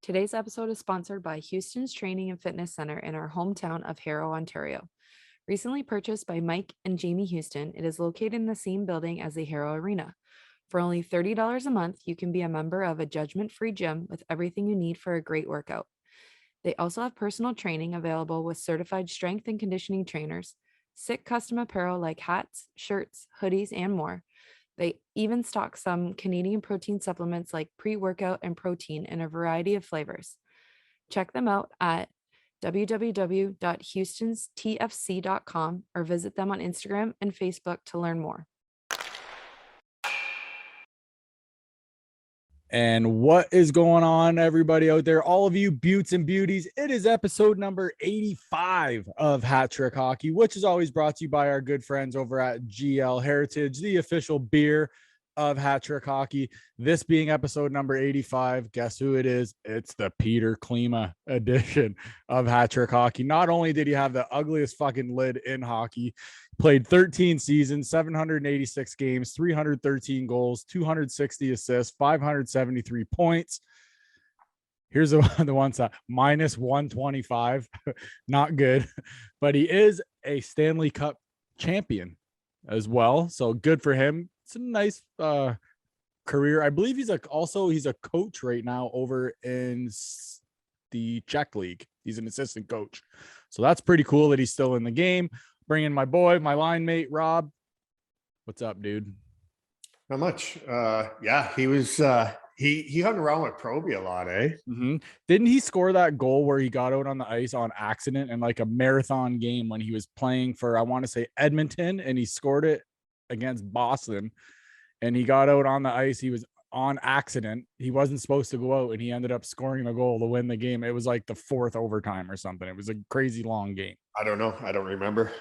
Today's episode is sponsored by Houston's Training and Fitness Center in our hometown of Harrow, Ontario. Recently purchased by Mike and Jamie Houston, it is located in the same building as the Harrow Arena. For only $30 a month, you can be a member of a judgment-free gym with everything you need for a great workout. They also have personal training available with certified strength and conditioning trainers, sick custom apparel like hats, shirts, hoodies, and more. They even stock some Canadian protein supplements like pre-workout and protein in a variety of flavors. Check them out at www.houstonstfc.com or visit them on Instagram and Facebook to learn more. And what is going on, everybody out there, all of you beauts and beauties? It is episode number 85 of Hat Trick Hockey, which is always brought to you by our good friends over at GL Heritage, the official beer of Hat Trick Hockey. This being episode number 85, guess who it is? It's the Peter Klima edition of Hat Trick Hockey. Not only did he have the ugliest fucking lid in hockey, played 13 seasons, 786 games, 313 goals, 260 assists, 573 points. Here's the one side, minus 125. Not good, but he is a Stanley Cup champion as well. So good for him. It's a nice career. I believe he's a coach right now over in the Czech League. He's an assistant coach. So that's pretty cool that he's still in the game. Bring in my boy, my line mate, Rob. What's up, dude? Not much. Yeah, he was he hung around with Proby a lot, eh? Mm-hmm. Didn't he score that goal where he got out on the ice on accident in like a marathon game when he was playing for, I want to say, Edmonton, and he scored it against Boston, and he got out on the ice. He was on accident. He wasn't supposed to go out, and he ended up scoring the goal to win the game. It was like the fourth overtime or something. It was a crazy long game. I don't know. I don't remember.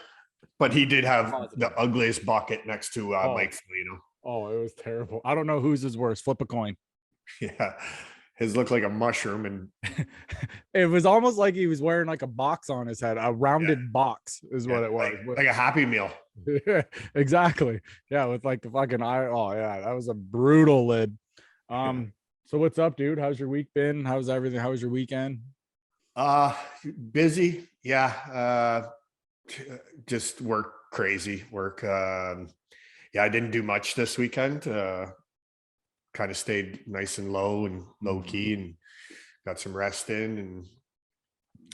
But he did have the ugliest bucket next to Mike Foligno. Oh, it was terrible. I don't know whose is worse. Flip a coin. Yeah. His looked like a mushroom, and it was almost like he was wearing like a box on his head. A rounded box is what it was. Like a Happy Meal. Yeah, exactly. Yeah, with like the fucking eye. Oh, yeah, that was a brutal lid. So what's up, dude? How's your week been? How's everything? How was your weekend? Busy. Yeah. Just crazy work. Yeah, I didn't do much this weekend. Kind of stayed nice and low key and got some rest in and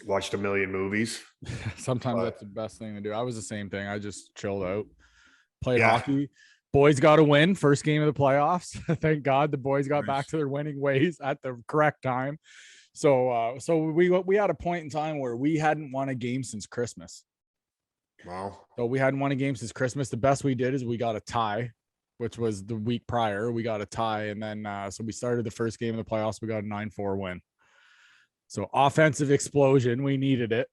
watched a million movies. Sometimes that's the best thing to do. I was the same thing. I just chilled out, played hockey. Boys got a win, first game of the playoffs. Thank God the boys got back to their winning ways at the correct time. So we had a point in time where we hadn't won a game since Christmas. Wow. So we hadn't won a game since Christmas. The best we did is we got a tie, which was the week prior. We got a tie. And then, so we started the first game of the playoffs. We got a 9-4 win. So offensive explosion. We needed it.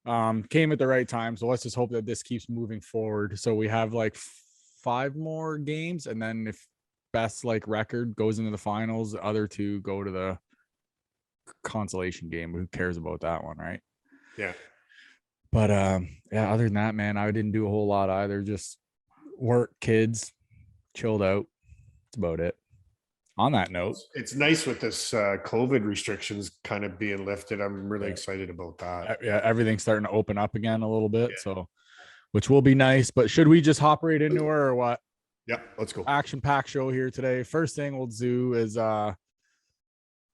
Came at the right time. So let's just hope that this keeps moving forward. So we have like 5 more games. And then if best like record goes into the finals, the other 2 go to the consolation game. Who cares about that one, right? Yeah. But yeah, other than that, man, I didn't do a whole lot either. Just work, kids, chilled out. That's about it. On that note, it's nice with this COVID restrictions kind of being lifted. I'm really excited about that. Yeah, everything's starting to open up again a little bit, so which will be nice. But should we just hop right into her or what? Yeah, let's go. Action-packed show here today. First thing we'll do is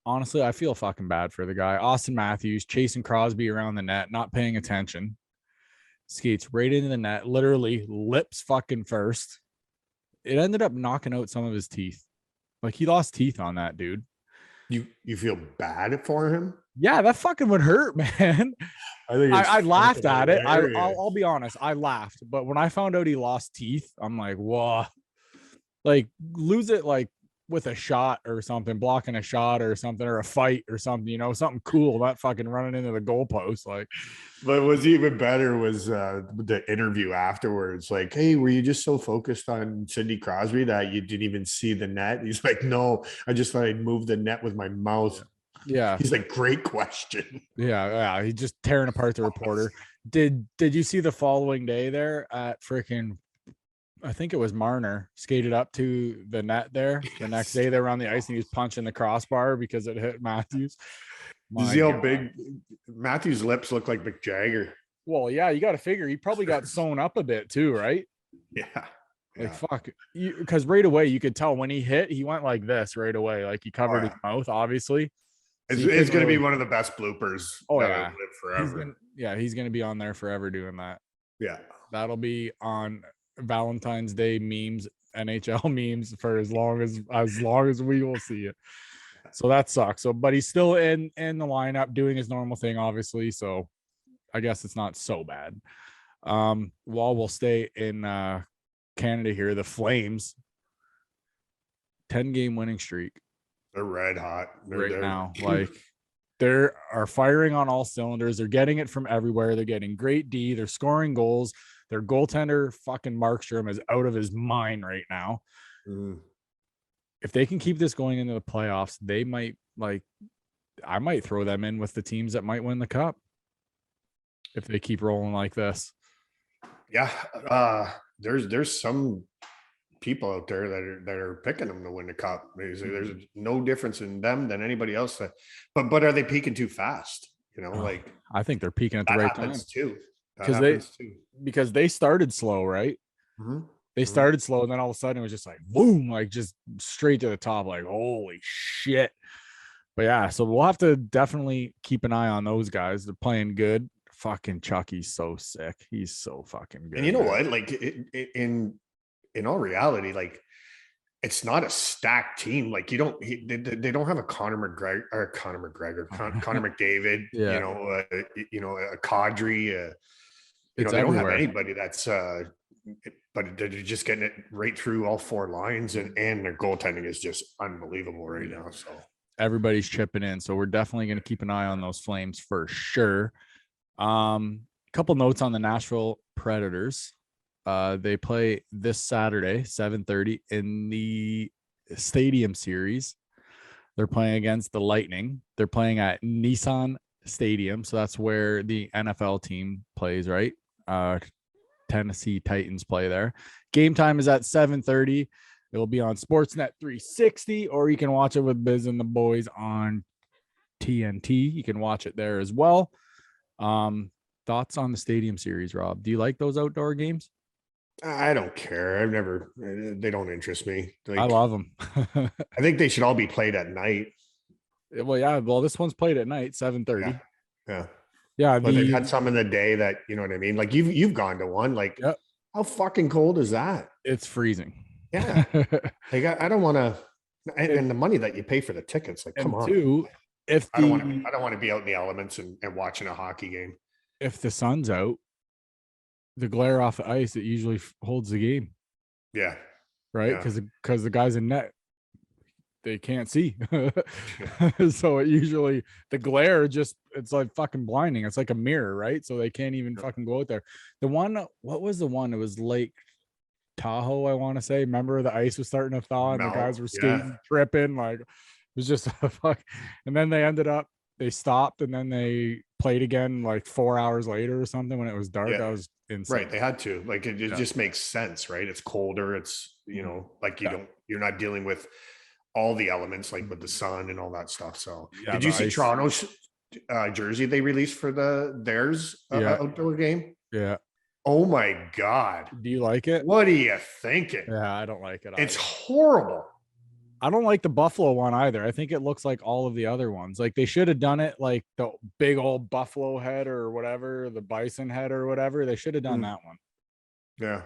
honestly, I feel fucking bad for the guy. Austin Matthews chasing Crosby around the net, not paying attention. Skates right into the net, literally lips fucking first. It ended up knocking out some of his teeth. Like he lost teeth on that, dude. You feel bad for him? Yeah, that fucking would hurt, man. I laughed at it. I'll be honest. I laughed, but when I found out he lost teeth, I'm like, whoa. Like lose it like with a shot or something, blocking a shot or something, or a fight or something, you know, something cool, not fucking running into the goalpost. Like, but what's even better was the interview afterwards. Like, hey, were you just so focused on Sidney Crosby that you didn't even see the net? He's like, no, I just thought I'd move the net with my mouth. Yeah. He's like, great question. Yeah. He's just tearing apart the reporter. Did you see the following day there at freaking, I think it was Marner, skated up to the net there. The next day they were on the ice and he was punching the crossbar because it hit Matthews. You My see how God. big Matthew's lips look like Mick Jagger. Well, yeah, you got to figure he probably got sewn up a bit too, right? Yeah. Like fuck, because right away you could tell when he hit, he went like this right away, like he covered his mouth, obviously. So It's going to be one of the best bloopers Oh that yeah, will live forever. He's gonna be on there forever doing that. Yeah. That'll be on Valentine's Day memes, NHL memes for as long as we will see it. So that sucks. So, but he's still in the lineup doing his normal thing, obviously. So I guess it's not so bad. While we'll stay in Canada here, the Flames 10-game winning streak. They're red hot Now. Like they are firing on all cylinders. They're getting it from everywhere. They're getting great D. They're scoring goals. Their goaltender, fucking Markstrom, is out of his mind right now. If they can keep this going into the playoffs, they might I might throw them in with the teams that might win the cup if they keep rolling like this. Yeah. There's some people out there that are picking them to win the cup. There's no difference in them than anybody else. But are they peaking too fast? I think they're peaking at the right time too. Because they started slow, right? They started slow, and then all of a sudden it was just like boom, like just straight to the top, like holy shit. But yeah, so we'll have to definitely keep an eye on those guys. They're playing good. Fucking Chucky's so sick. He's so fucking good. And you know what? Like in all reality, like it's not a stacked team. Like they don't have a Connor McGregor, Connor McDavid. Yeah. A Kadri. They don't have anybody that's. But they're just getting it right through all four lines, and their goaltending is just unbelievable right now. So everybody's chipping in. So we're definitely going to keep an eye on those Flames for sure. Couple notes on the Nashville Predators. They play this Saturday, 7:30 in the Stadium Series. They're playing against the Lightning. They're playing at Nissan Stadium, so that's where the NFL team plays, right? Tennessee Titans play there. Game time is at 7:30. It'll be on Sportsnet 360, or you can watch it with Biz and the boys on TNT. You can watch it there as well. Thoughts on the Stadium Series, Rob? Do you like those outdoor games? I don't care. They don't interest me. I love them. I think they should all be played at night. Well, yeah. Well, this one's played at night, 7:30. Yeah. But they've had some in the day that, you know what I mean? Like you've gone to one, like how fucking cold is that? It's freezing. Yeah. Like I don't want to, and the money that you pay for the tickets, like, come on. Two, I don't want to be out in the elements and watching a hockey game. If the sun's out, the glare off the ice, it usually holds the game. Yeah. Right. Because the guys in net, they can't see. So it usually, the glare it's like fucking blinding. It's like a mirror, right? So they can't even fucking go out there. What was the one? It was Lake Tahoe, I want to say. Remember the ice was starting to thaw and the guys were skating, tripping. Like it was just a fuck. And then they stopped and then they played again like 4 hours later or something when it was dark. I was insane. Right. They had to. Like it just makes sense, right? It's colder. It's, like you're not dealing with all the elements like with the sun and all that stuff. So did you see Toronto's jersey they released for theirs outdoor game? Yeah. Oh my God. Do you like it? What are you thinking? Yeah, I don't like it either. It's horrible. I don't like the Buffalo one either. I think it looks like all of the other ones. Like they should have done it like the big old buffalo head or whatever, the bison head or whatever. They should have done that one. Yeah.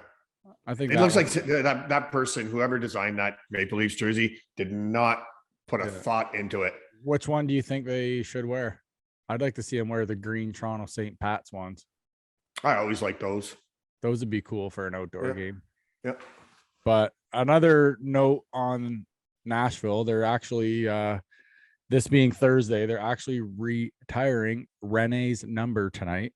I think it looks like that person, whoever designed that Maple Leafs jersey, did not put a thought into it. Which one do you think they should wear? I'd like to see them wear the green Toronto St. Pat's ones. I always like those. Those would be cool for an outdoor game. Yep. But another note on Nashville, they're actually this being Thursday, they're actually retiring Rene's number tonight.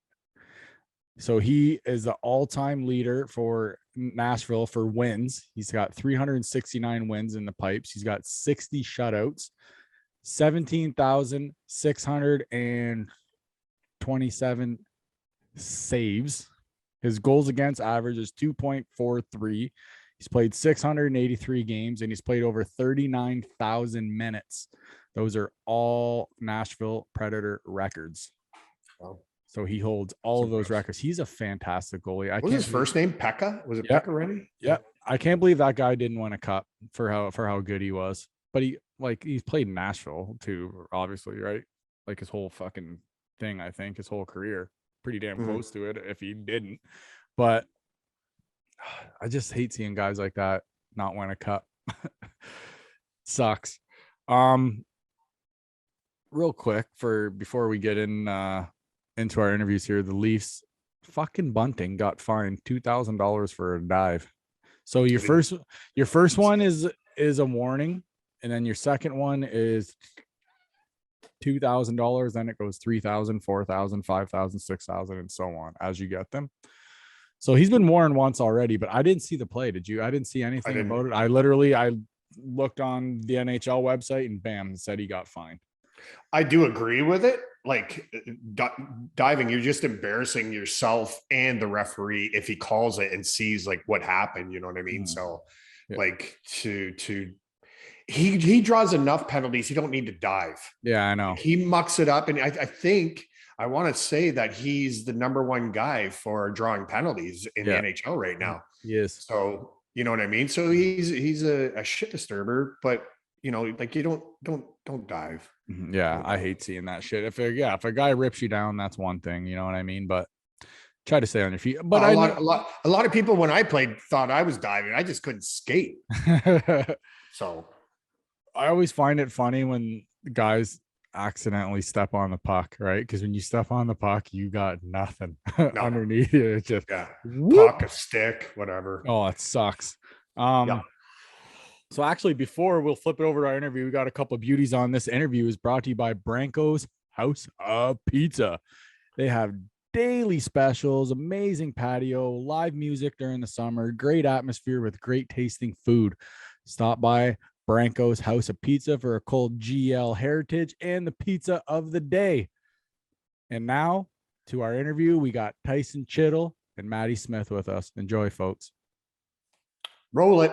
So he is the all-time leader for Nashville for wins. He's got 369 wins in the pipes. He's got 60 shutouts, 17,627 saves. His goals against average is 2.43. He's played 683 games and he's played over 39,000 minutes. Those are all Nashville Predator records. Wow. So he holds all of those records. He's a fantastic goalie. What was his first name? Pekka? Was it Yep. Pekka Rennie? Yeah. I can't believe that guy didn't win a cup for how good he was. But he's played in Nashville too, obviously, right? Like his whole fucking thing, I think, his whole career. Pretty damn close to it if he didn't. But I just hate seeing guys like that not win a cup. Sucks. Real quick before we get into our interviews here, the Leafs fucking bunting got fined $2,000 for a dive. So your first one is a warning, and then your second one is $2,000. Then it goes $3,000, $4,000, $5,000, $6,000, and so on as you get them. So he's been warned once already, but I didn't see the play. Did you? I didn't see anything about it. I looked on the NHL website and bam, it said he got fined. I do agree with it. Like diving, you're just embarrassing yourself and the referee if he calls it and sees like what happened. You know what I mean? So, like he draws enough penalties. He don't need to dive. Yeah, I know. He mucks it up, and I think I want to say that he's the number one guy for drawing penalties in the NHL right now. Yes. So you know what I mean? So he's a shit disturber, but you know, like you don't dive. Yeah, I hate seeing that shit. If a guy rips you down, that's one thing, you know what I mean? But try to stay on your feet. But a lot of people when I played thought I was diving. I just couldn't skate. So I always find it funny when guys accidentally step on the puck, right? Because when you step on the puck, you got nothing underneath you. It's just puck, a stick, whatever. Oh, it sucks. So actually, before we'll flip it over to our interview, we got a couple of beauties on. This interview is brought to you by Branco's House of Pizza. They have daily specials, amazing patio, live music during the summer, great atmosphere with great tasting food. Stop by Branco's House of Pizza for a cold GL heritage and the pizza of the day. And now to our interview, we got Tycen Chittle and Maddie Smith with us. Enjoy, folks. Roll it.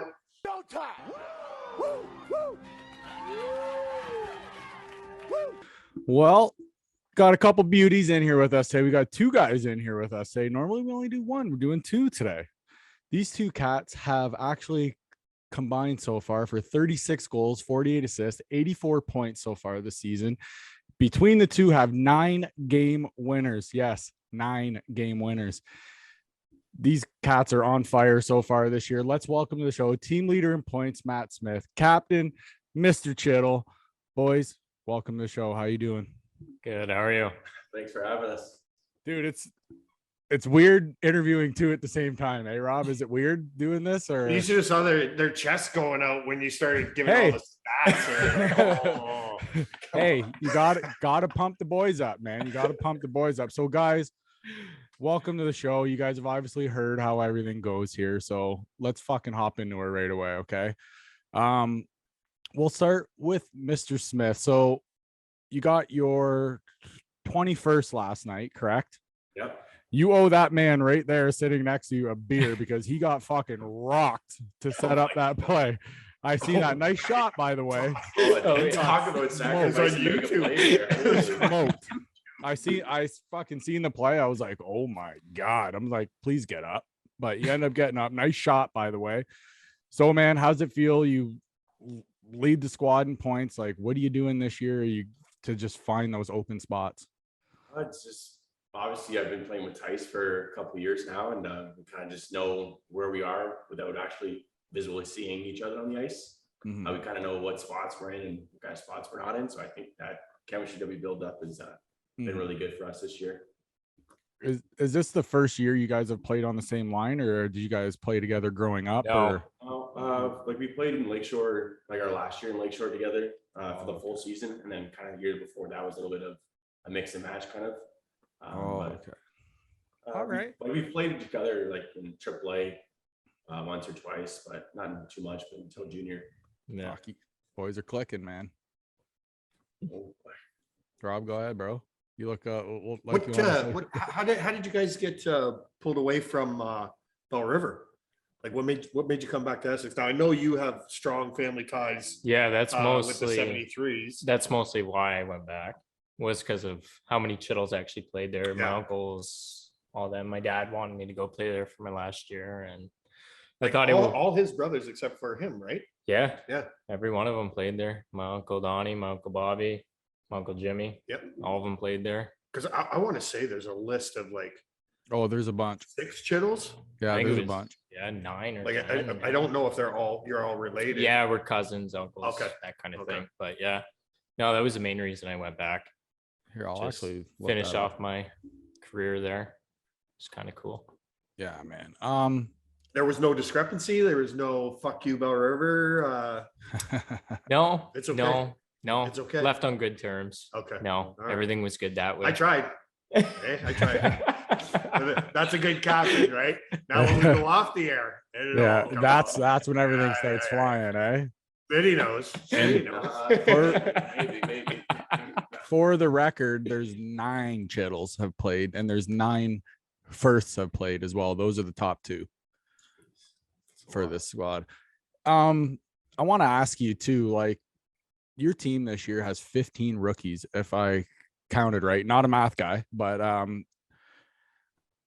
Well, got a couple beauties in here with us today. We got two guys in here with us today. Normally we only do one. We're doing two today. These two cats have actually combined so far for 36 goals, 48 assists, 84 points so far this season. Between the two have 9 game winners. Yes, 9 game winners. These cats are on fire so far this year. Let's welcome to the show team leader in points, Matt Smith, captain, Mr. Chittle. Boys, welcome to the show. How you doing? Good. How are you? Thanks for having us. Dude, it's weird interviewing two at the same time. Hey, Rob, is it weird doing this? Or you should have saw their chests going out when you started giving all the stats. Hey, you gotta pump the boys up, man. You gotta pump the boys up. So, guys, welcome to the show. You guys have obviously heard how everything goes here, so let's fucking hop into it right away, okay? We'll start with Mr. Smith. So, you got your 21st last night, correct? Yep. You owe that man right there sitting next to you a beer because he got fucking rocked to set up that play. I seen that nice shot, by the way. Talk about sacrifice on YouTube. I fucking seen the play. I was like, oh my God. I'm like, please get up. But you end up getting up. Nice shot, by the way. So, man, how's it feel? You lead the squad in points. Like, what are you doing this year to just find those open spots? It's just obviously I've been playing with Tyce for a couple of years now, and we kind of just know where we are without actually visually seeing each other on the ice. Mm-hmm. We kind of know what spots we're in and what kind of spots we're not in. So I think that chemistry that we build up has been really good for us this year. Is this the first year you guys have played on the same line, or did you guys play together growing up? No, like we played in Lakeshore, like our last year in Lakeshore together for the full season, and then kind of the year before that was a little bit of a mix and match kind of. Okay. All right. We've played together like in AAA once or twice, but not too much. But until junior. Yeah. Boys are clicking, man. Oh, Rob, go ahead, bro. You look how did you guys get pulled away from Bell River? Like what made you come back to Essex? Now I know you have strong family ties Yeah, that's with the mostly 73s. that's mostly why I went back, was because of how many Chittles actually played there. My Yeah. uncles, all them. My dad wanted me to go play there for my last year, and I Like thought it would. all his brothers except for him, right? Yeah, Yeah. every one of them played there. My uncle Donnie, my uncle Bobby, my uncle Jimmy. Yep. All of them played there. Because I want to say there's a list of like Oh, there's a bunch. 6 Chittles. Yeah, I think there's it a was, bunch. Yeah, 9 or Like 10. I don't know if you're all related. Yeah, we're cousins, uncles, Okay. that kind of Okay. thing. But yeah, no, that was the main reason I went back. Here, I'll Just actually look finish that up. off my career there. It's kind of cool. Yeah, man. There was no discrepancy. There was no fuck you, Bell River. No, It's okay. no, It's okay. Left on good terms. Okay. No, All right. everything was good that way. I tried. I tried. That's a good captain, right? Now when we go off the air, Yeah, that's when everything starts flying, eh? Then he knows. Then he knows. Maybe. For the record, there's 9 Chittles have played, and there's 9 firsts have played as well. Those are the top 2 for this squad. I want to ask you too, like your team this year has 15 rookies, if I counted right. Not a math guy, but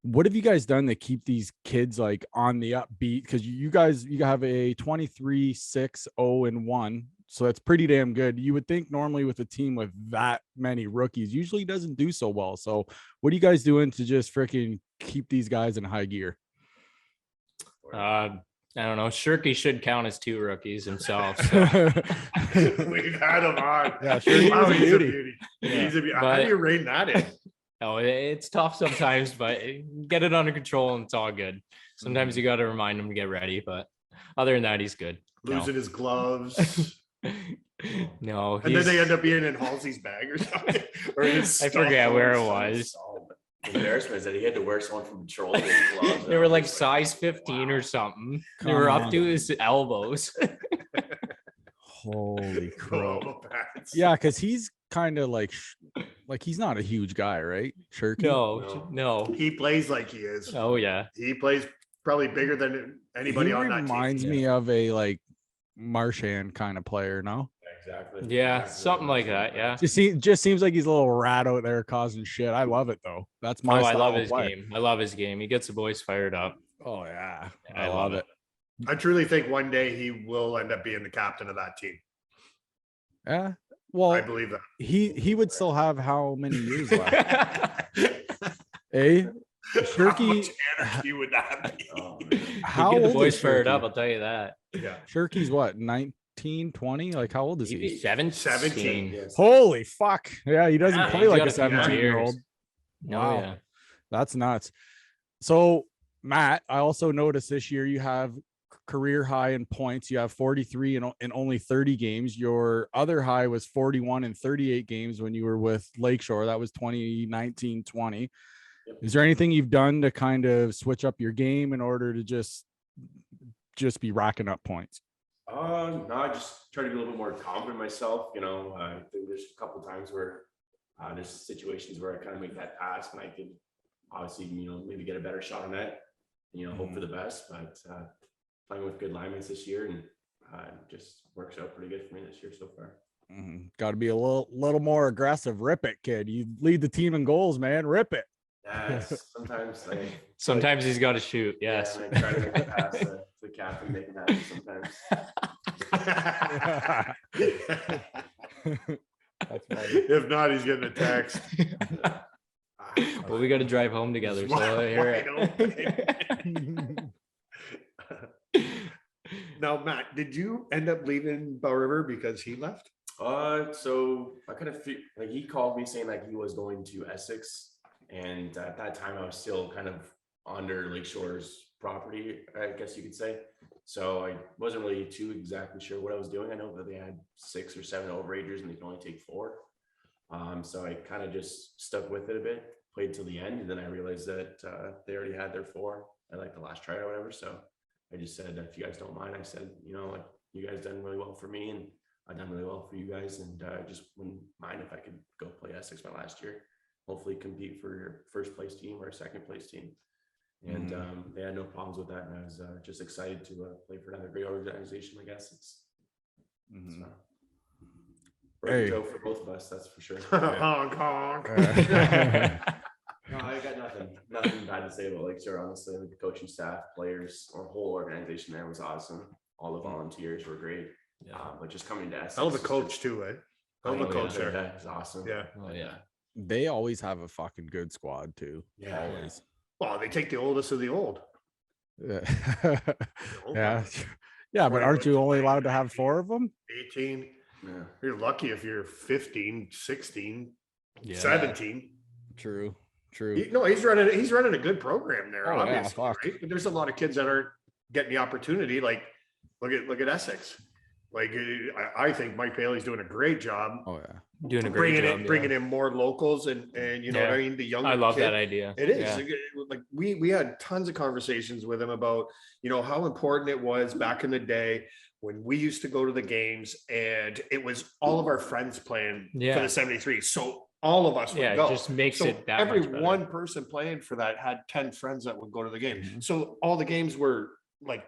what have you guys done to keep these kids like on the upbeat? Because you have a 23-6-0-1, so that's pretty damn good. You would think normally with a team with that many rookies usually doesn't do so well. So what are you guys doing to just freaking keep these guys in high gear? I don't know. Shirky should count as 2 rookies himself. So. We've had him on. Yeah, sure. He was a He's a beauty. beauty. Yeah. He's a beauty. How But- do you rein that in? No, it's tough sometimes, but get it under control and it's all good. Sometimes you got to remind him to get ready, but other than that, he's good. Losing his gloves. No, And then they end up being in Halsey's bag or something. Or his I stuff forget or where it something. was. The embarrassment is that he had to wear someone from Patrol. with gloves. They were like size 15 or something. They were Come up to his elbows. Holy crap. Global pants. Yeah, because he's kind of like he's not a huge guy, right? Shirky? No. He plays like he is. Oh yeah. He plays probably bigger than anybody He on that team. reminds me of a like Marchand kind of player, no? Exactly. Yeah, Exactly. something like that. Yeah. Just seems like he's a little rat out there causing shit. I love it though. That's my Oh, I style love of his play. game. I love his game. He gets the boys fired up. Oh yeah. Yeah, I love it. I truly think one day he will end up being the captain of that team. Yeah. I Well, believe that. he would still have how many years left? Hey, Eh? How Shirky, much anarchy would that be? Oh, man. how get the old boys is fired up, Shirky? I'll tell you that. Yeah. Shirky's what, 19, 20? Like how old is Maybe he? 17. Yes. Holy fuck. Yeah, he doesn't Yeah, play he's like got a a few more 17-year-old. years. Oh, Wow. yeah. That's nuts. So, Matt, I also noticed this year you have career high in points. You have 43 in only 30 games. Your other high was 41 in 38 games when you were with Lakeshore. That was 2019-20. Yep. Is there anything you've done to kind of switch up your game in order to just be racking up points? No, I just try to be a little bit more confident in myself. You know, I think there's a couple times where there's situations where I kind of make that pass and I could obviously, maybe get a better shot on that. Hope for the best. But playing with good linemen this year and just works out pretty good for me this year so far. Got to be a little more aggressive. Rip it, kid. You lead the team in goals, man. Rip it. Sometimes he's got to shoot. Yes. Yeah, and I try to make a pass to the captain, make him happy sometimes. That's funny. If not, he's getting a text. Well, we got to drive home together. So Wide here. Now, Matt, did you end up leaving Bell River because he left? So I kind of feel like he called me saying like he was going to Essex, and at that time I was still kind of under Lakeshore's property, I guess you could say. So I wasn't really too exactly sure what I was doing. I know that they had 6 or 7 overagers and they can only take 4. So I kind of just stuck with it a bit, played till the end, and then I realized that they already had their 4 at like the last try or whatever. So I just said, if you guys don't mind, I said, like you guys done really well for me and I've done really well for you guys, and just wouldn't mind if I could go play Essex my last year. Hopefully compete for your first place team or second place team. and they had no problems with that. And I was just excited to play for another great organization like Essex. So, Hey. Joe for both of us, that's for sure. Honk, honk. No, I got nothing bad to say about Lakeshore. Honestly, the coaching staff, players, our whole organization there was awesome. All the volunteers were great. But just coming to Essex, Hell of a coach too, eh? Hell of a coach there. Yeah, it's awesome. Yeah. Oh yeah. They always have a fucking good squad too. Yeah. Always. Well, they take the oldest of the old. Yeah. old yeah. ones. Yeah, but aren't you only 21, allowed to have 4 of them? 18. Yeah. You're lucky if you're 15, 16, Yeah. 17. True. No, he's running a good program there, Oh, yeah, obviously. fuck. Right? But there's a lot of kids that aren't getting the opportunity. Like, look at Essex. Like, I think Mike Bailey's doing a great job Oh yeah. Doing a great job. bringing in more locals and you know what I mean. The younger I love kid. that idea. It is Yeah. like we had tons of conversations with him about, you know, how important it was back in the day when we used to go to the games and it was all of our friends playing for Yeah. the 73. So all of us would Yeah, go. it just makes So it that every much better. one person playing for that had 10 friends that would go to the game. Mhm. So all the games were like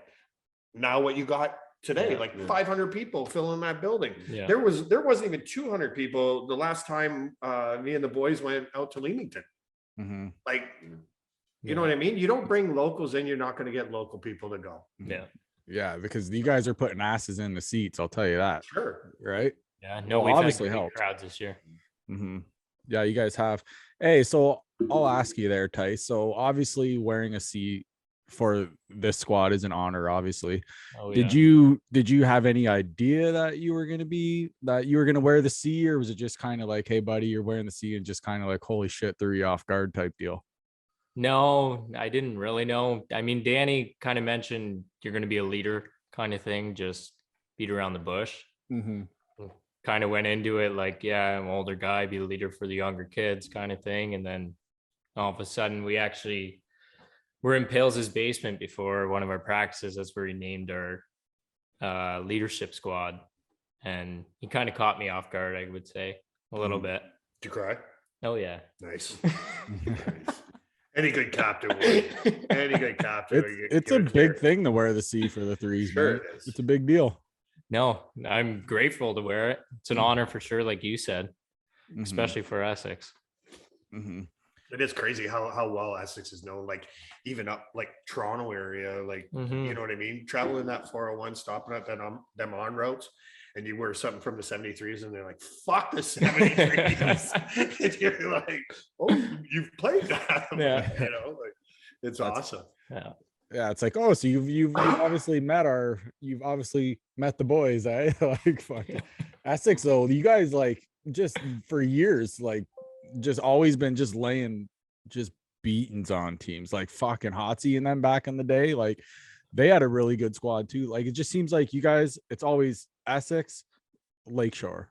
now what you got today, Yeah, like yeah. 500 people filling that building. Yeah. There wasn't even 200 people the last time me and the boys went out to Leamington. Mm-hmm. Like, you know what I mean? You don't bring locals in, you're not going to get local people to go. Yeah. Yeah, because you guys are putting asses in the seats. I'll tell you that. Sure. Right. Yeah. No, Well, we've obviously had great helped. crowds this year. Mm-hmm. Yeah, you guys have. Hey, so I'll ask you there, Tyce. So obviously wearing a C for this squad is an honor, obviously. Oh, Did yeah. you have any idea that you were gonna wear the C, or was it just kind of like, hey buddy, you're wearing the C, and just kind of like, holy shit, threw you off guard type deal? No, I didn't really know. I mean, Danny kind of mentioned you're going to be a leader kind of thing, just beat around the bush. Mm-hmm. Kind of went into it like, yeah, I'm an older guy, be a leader for the younger kids kind of thing. And then all of a sudden we're in Pales's basement before one of our practices. That's where he named our leadership squad. And he kind of caught me off guard, I would say, a little bit. Did you cry? Oh, yeah. Nice. Nice. Any good captain would. Any good captain. It's a big thing to wear the C for the threes, Sure man. it is. It's a big deal. No, I'm grateful to wear it. It's an honor for sure, like you said, Mhm. especially for Essex. Mhm. It is crazy how well Essex is known. Like even up like Toronto area, like Mhm. you know what I mean? Traveling that 401, stopping at them on routes, and you wear something from the 73s, and they're like, fuck the 73s. And you're like, oh, you've played that. Yeah. You know, like it's That's- awesome. Yeah. Yeah, it's like, oh, so you've obviously met the boys, eh? Like fuck. Essex though, you guys like just for years, like just always been just laying just beatings on teams like fucking Hotsy and them back in the day. Like they had a really good squad too. Like it just seems like you guys, it's always Essex, Lakeshore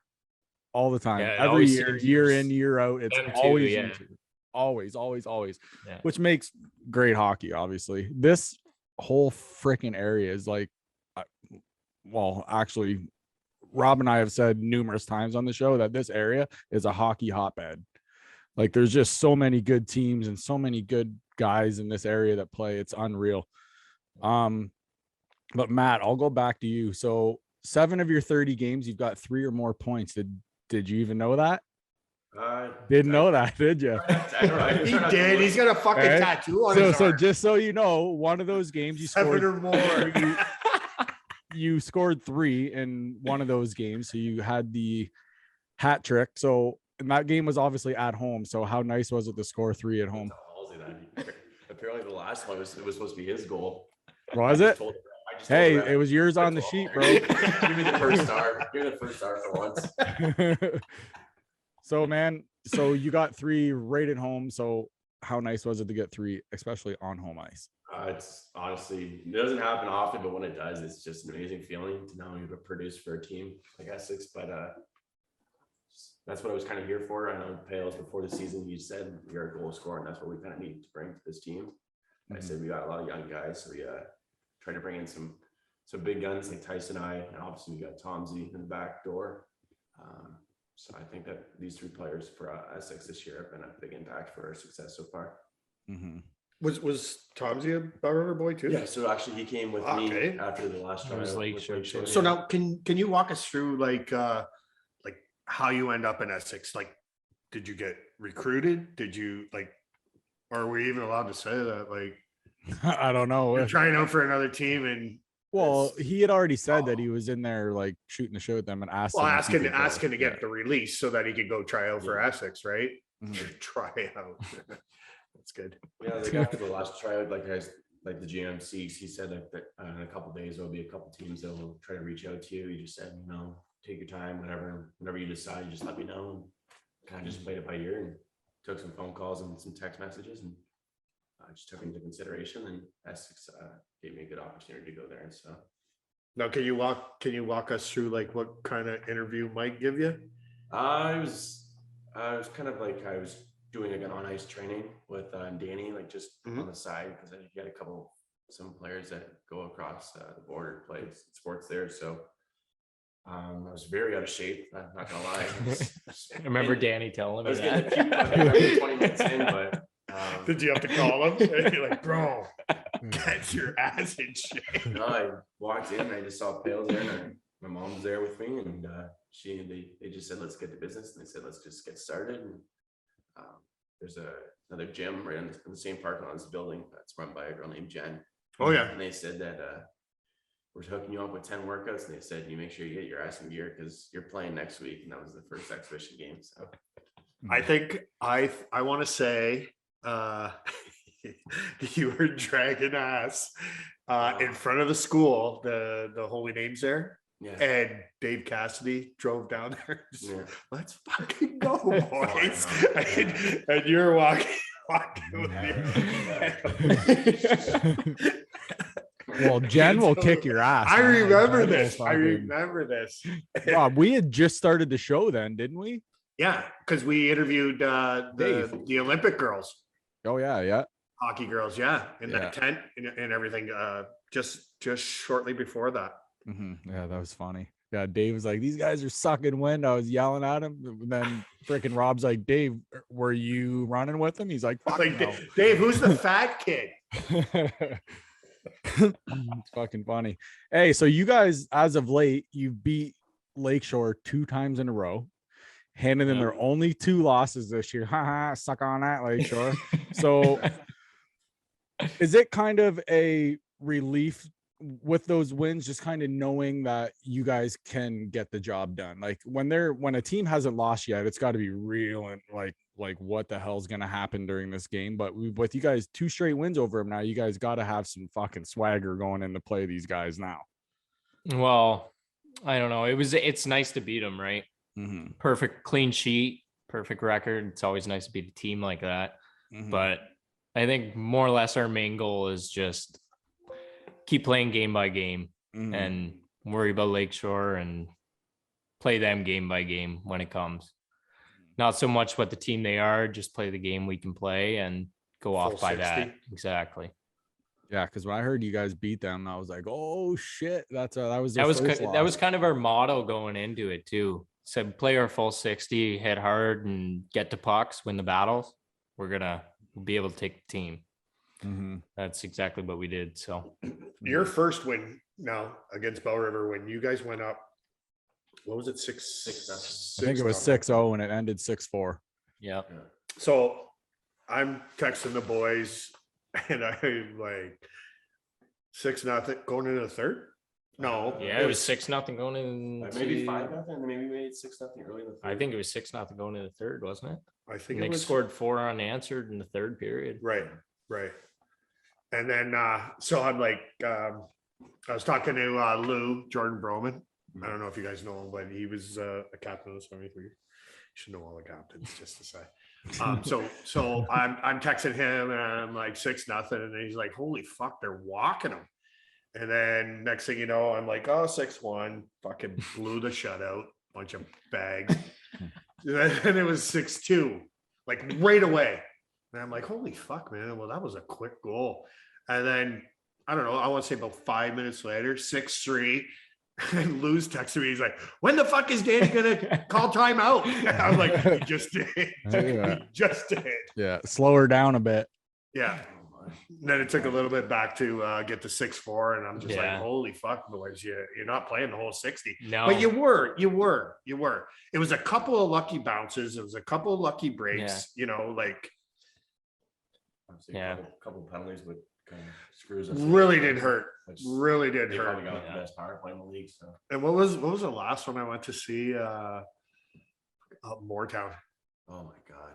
all the time. Yeah, it Every always year, seems year there's in, year out. It's them too, always yeah. you two. Always, Yeah. which makes great hockey. Obviously, this whole freaking area is like, well, actually, Rob and I have said numerous times on the show that this area is a hockey hotbed. Like, there's just so many good teams and so many good guys in this area that play. It's unreal. But Matt, I'll go back to you. So 7 of your 30 games, you've got 3 or more points. Did you even know that? Didn't know that, did you? He did. He's got a fucking Right. tattoo on his So arm. just so you know, one of those games you 7 scored or more. you scored 3 in one of those games. So you had the hat trick. So and that game was obviously at home. So how nice was it to score 3 at home? Apparently, the last one was supposed to be his goal. Was I it? just told the Hey, ref, it was yours on the "That's sheet, all." bro. Give me the first star. Give me the first star for once. So man, so you got 3 right at home. So how nice was it to get 3, especially on home ice? It's honestly, it doesn't happen often, but when it does, it's just an amazing feeling to not only produce for a team like Essex, but that's what I was kind of here for. I know Pales before the season, you said you're a goal scorer, and that's what we kind of need to bring to this team. I said we got a lot of young guys, so we try to bring in some big guns like Tycen and I, and obviously we got Tomsey in the back door. So I think that these 3 players for Essex this year have been a big impact for our success so far. Mm-hmm. Was Tomsy a Bell River boy too? Yeah, so actually he came with Okay. me after the last It was tryout with Lakeshore, Lakeshore. So now can you walk us through like how you end up in Essex? Like, did you get recruited? Did you like, or were you even allowed to say that? Like, I don't know. you're trying out for another team and Well, he had already said that he was in there like shooting the show with them and asked. well, them if he could go. asking to get the release so that he could go try out for Yeah. Essex, right? Mhm. Try out. That's good. Yeah, like after the last tryout, like the GMC, he said that in a couple of days there'll be a couple teams that will try to reach out to you. He just said, take your time, whenever you decide, you just let me know. And kind of just played it by ear and took some phone calls and some text messages and I just took into consideration. And Essex gave me a good opportunity to go there. So Now, can you walk us through like what kind of interview Mike give you? I was kind of like I was doing like an on ice training with Danny, like just on the side because he had some players that go across the border, play sports there. So I was very out of shape. I'm not gonna lie. I remember Danny telling I me was getting a that. few, like, every 20 minutes in, but Did you have to call him? And you're like, bro, get your ass in shape. no, I walked in, I just saw Pales there, and my mom was there with me, and they just said, let's get to business, and they said, let's just get started. And there's another gym right in the same parking lot as the building that's run by a girl named Jen. Oh yeah. And they said that we're hooking you up with 10 workouts, and they said you make sure you get your ass in gear because you're playing next week, and that was the first exhibition game. So I think I want to say you were dragging ass in front of the school, the Holy Names there. yeah. And Dave Cassidy drove down there. Yeah. Let's fucking go, boys. Oh, and you're walking with me. Well, Jen will kick your ass. I man. remember Jen will this. I fucking- remember this. Rob, we had just started the show then, didn't we? Yeah, because we interviewed Dave. the Olympic girls, Oh yeah. hockey girls, yeah, in Yeah. that tent and everything. Just shortly before that. Yeah, that was funny. Yeah, Dave was like, "These guys are sucking wind." I was yelling at him. And then freaking Rob's like, "Dave, were you running with him?" He's like, "Fuck Like, no." Dave, who's the fat kid? It's fucking funny. Hey, so you guys, as of late, you beat Lakeshore 2 times in a row, handing them their only 2 losses this year. Haha, suck on that, Lakeshore. So is it kind of a relief with those wins, just kind of knowing that you guys can get the job done? Like when a team hasn't lost yet, it's got to be real and like what the hell's gonna happen during this game. But with you guys 2 straight wins over them now, you guys got to have some fucking swagger going into play these guys now. Well, I don't know. It's nice to beat them, right? Perfect clean sheet, perfect record. It's always nice to beat a team like that. But I think more or less our main goal is just keep playing game by game and worry about Lakeshore and play them game by game when it comes. Not so much what the team they are, just play the game we can play and go off Full by 60. that. Exactly. Yeah, because when I heard you guys beat them, I was like, "Oh shit, that was kind of our motto going into it too. So play our full 60, hit hard, and get to pucks, win the battles. We'll be able to take the team." That's exactly what we did. So Your first win now against Bell River when you guys went up, what was it? 6 I think it was 6-0 and it ended 6-4. yeah. So I'm texting the boys and I'm like 6-0 going into the third. No, Yeah, it was 6-0 going in. Maybe 5-0, and maybe we made 6-0 early in the third. I think it was 6-0 going in the third, wasn't it? I think Nick it was scored 4 unanswered in the third period. right. And then so I'm like, I was talking to Lou Jordan Broman. I don't know if you guys know him, but he was a captain of the 73. You should know all the captains, just to say. So I'm texting him and I'm like 6-0, and he's like, "Holy fuck, they're walking them." And then next thing you know, I'm like, "Oh, 6-1, fucking blew the shutout, bunch of bags." And then it was 6-2, like right away. And I'm like, "Holy fuck, man! Well, that was a quick goal." And then I don't know, I want to say about 5 minutes later, 6-3. And Lou's texting me. He's like, "When the fuck is Danny gonna call timeout?" I was like, "He just did. Yeah. He just did." Yeah, slow her down a bit. Yeah. Then it took a little bit back to get to 6-4, and I'm just like, Yeah. holy fuck, boys, you're not playing the whole 60. No. But you were. It was a couple of lucky bounces. It was a couple of lucky breaks. You know, like Obviously, Yeah. couple penalties, but kind of screws us. really did hurt. Which Really did They probably hurt. got the best power play in the league. So And what was the last one I went to see? Moortown. oh my god,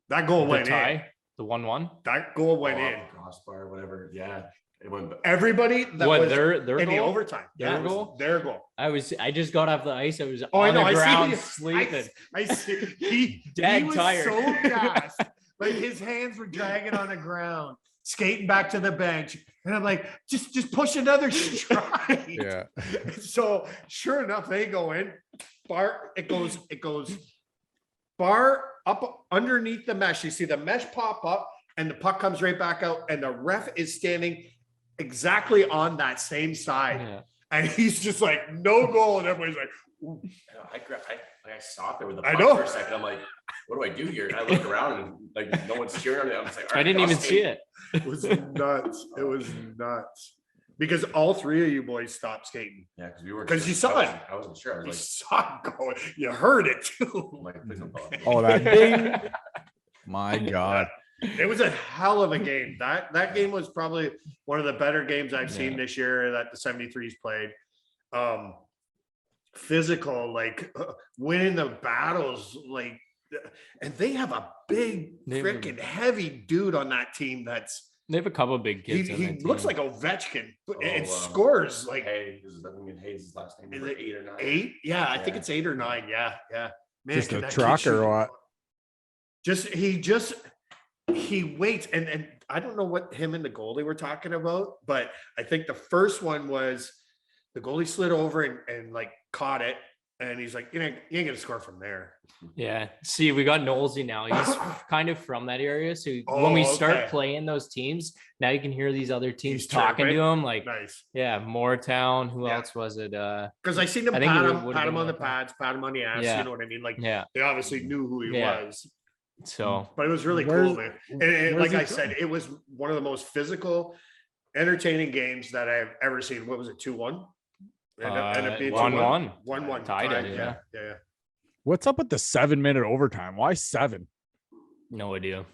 That goal The went in. tie, the 1-1. That goal went Oh, in. crossbar, whatever. Yeah, it went. Everybody that What was their in the goal? overtime. Their Yeah, it was goal? their goal. I just got off the ice. I was Oh, I on know. the I ground see. sleeping. I see. He Dead was tired. so gassed. Like his hands were dragging on the ground, skating back to the bench. And I'm like, just push another stride. Yeah. So sure enough, they go in. It goes bar up underneath the mesh. You see the mesh pop up and the puck comes right back out. And the ref is standing exactly on that same side. Yeah. And he's just like, no goal. And everybody's like, ooh. I stopped there with the I puck know. for a second. I'm like, what do I do here? And I look around and like no one's cheering on me. I'm just like, all I right, didn't I'll even see skate. it. It was nuts. It was nuts. Because all three of you boys stopped skating. Yeah, because we were 'Cause you saw it. I wasn't sure. I You was saw it going. You heard it too. like, please don't call it. Oh, that ding. My God. It was a hell of a game. That game was probably one of the better games I've seen this year that the 73s played. Physical, like winning the battles, like, and they have a big freaking heavy dude on that team. They have a couple of big kids. He on that looks team. like Ovechkin, but it Oh, scores like Hayes. I think Hayes' last name Is was it 8 or 9. 8. Yeah, I think Yeah. it's 8 or 9. Yeah. Man, Just can a that truck kid shoot? or what? He waits, and I don't know what him and the goalie were talking about, but I think the first one was the goalie slid over and like caught it, and he's like, you ain't gonna score from there. Yeah. See, we got Knowlesy now. He's kind of from that area. So when we Oh, start okay. playing those teams, now you can hear these other teams He's talking to chirping. him. Like, Nice, yeah, Moortown. Who Yeah. on it? because I seen him I think pat it him, would've pat him been on the like that. pads, pat him on the ass. Yeah. You know what I mean? Like Yeah. they obviously knew who he Yeah. was. So But it was really Where's- cool, man. And where's like he I from? said, it was one of the most physical, entertaining games that I've ever seen. What was it, 2-1? Ended up being 1-1. 1-1. Tied it, Yeah. Yeah. What's up with the 7-minute overtime? Why 7? no idea.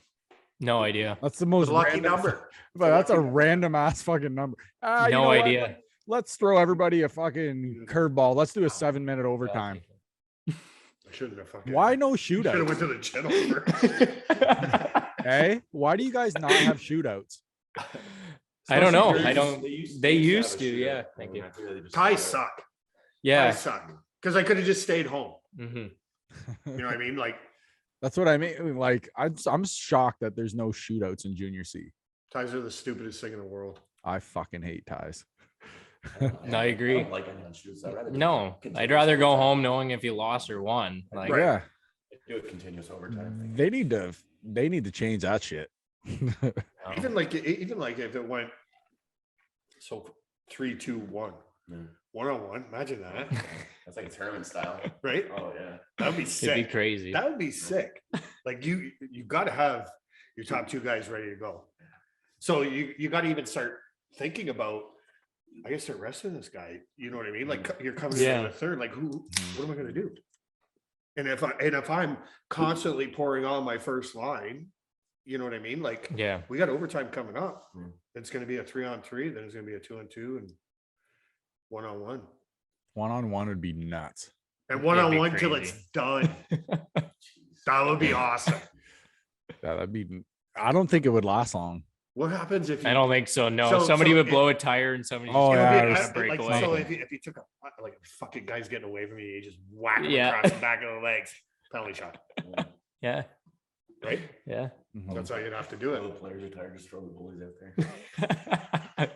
No idea. That's the most Lucky random- number. But that's a Lucky number. random ass fucking number. You No know what? idea. Let's throw everybody a fucking curveball. Let's do a 7-minute overtime. I shouldn't have fucking. Why no Should have went shootouts? to the channel first. Hey, why do you guys not have shootouts? I don't know. Especially I don't. They used to. Yeah. Thank you. Ties suck. Yeah. Ties suck. Because I could have just stayed home. hmm You know what I mean? Like That's what I mean. Like, I'm shocked that there's no shootouts in junior C. ties are the stupidest thing in the world. I fucking hate ties. No, I agree. don't like anyone shoots. I'd rather do No, I'd continuous rather go overtime. home knowing if you lost or won. Like, Right. Yeah, Do it continuous overtime. they need to change that shit. Even like if it went so 3-2-1. Yeah. 1-on-1. Imagine that. That's like a tournament style. Right? Oh yeah. That'd be it'd sick. be crazy. That would be sick. Like you got to have your top 2 guys ready to go. So you got to even start thinking about. I guess start resting this guy. You know what I mean? Like you're coming Yeah. in the third. Like what am I going to do? And if I'm constantly pouring on my first line, you know what I mean? Like Yeah. we got overtime coming up. Mm. It's going to be a 3-on-3. Then it's going to be a 2-on-2 and 1-on-1. 1-on-1 would be nuts. And It'd be 1-on-1 till crazy. it's done. That would be awesome. Yeah, I don't think it would last long. What happens if you I don't think so. No, So- somebody so would it- blow a tire and somebody. Oh, It would yeah, be- there's- I- break like, away. so if you took a like fucking guy's getting away from you, you just whack him Yeah. across the back of the legs, penalty shot, Yeah. right? Yeah. Mhm. That's how you'd have to do All the it. players are tired. Just throw the goalies out there.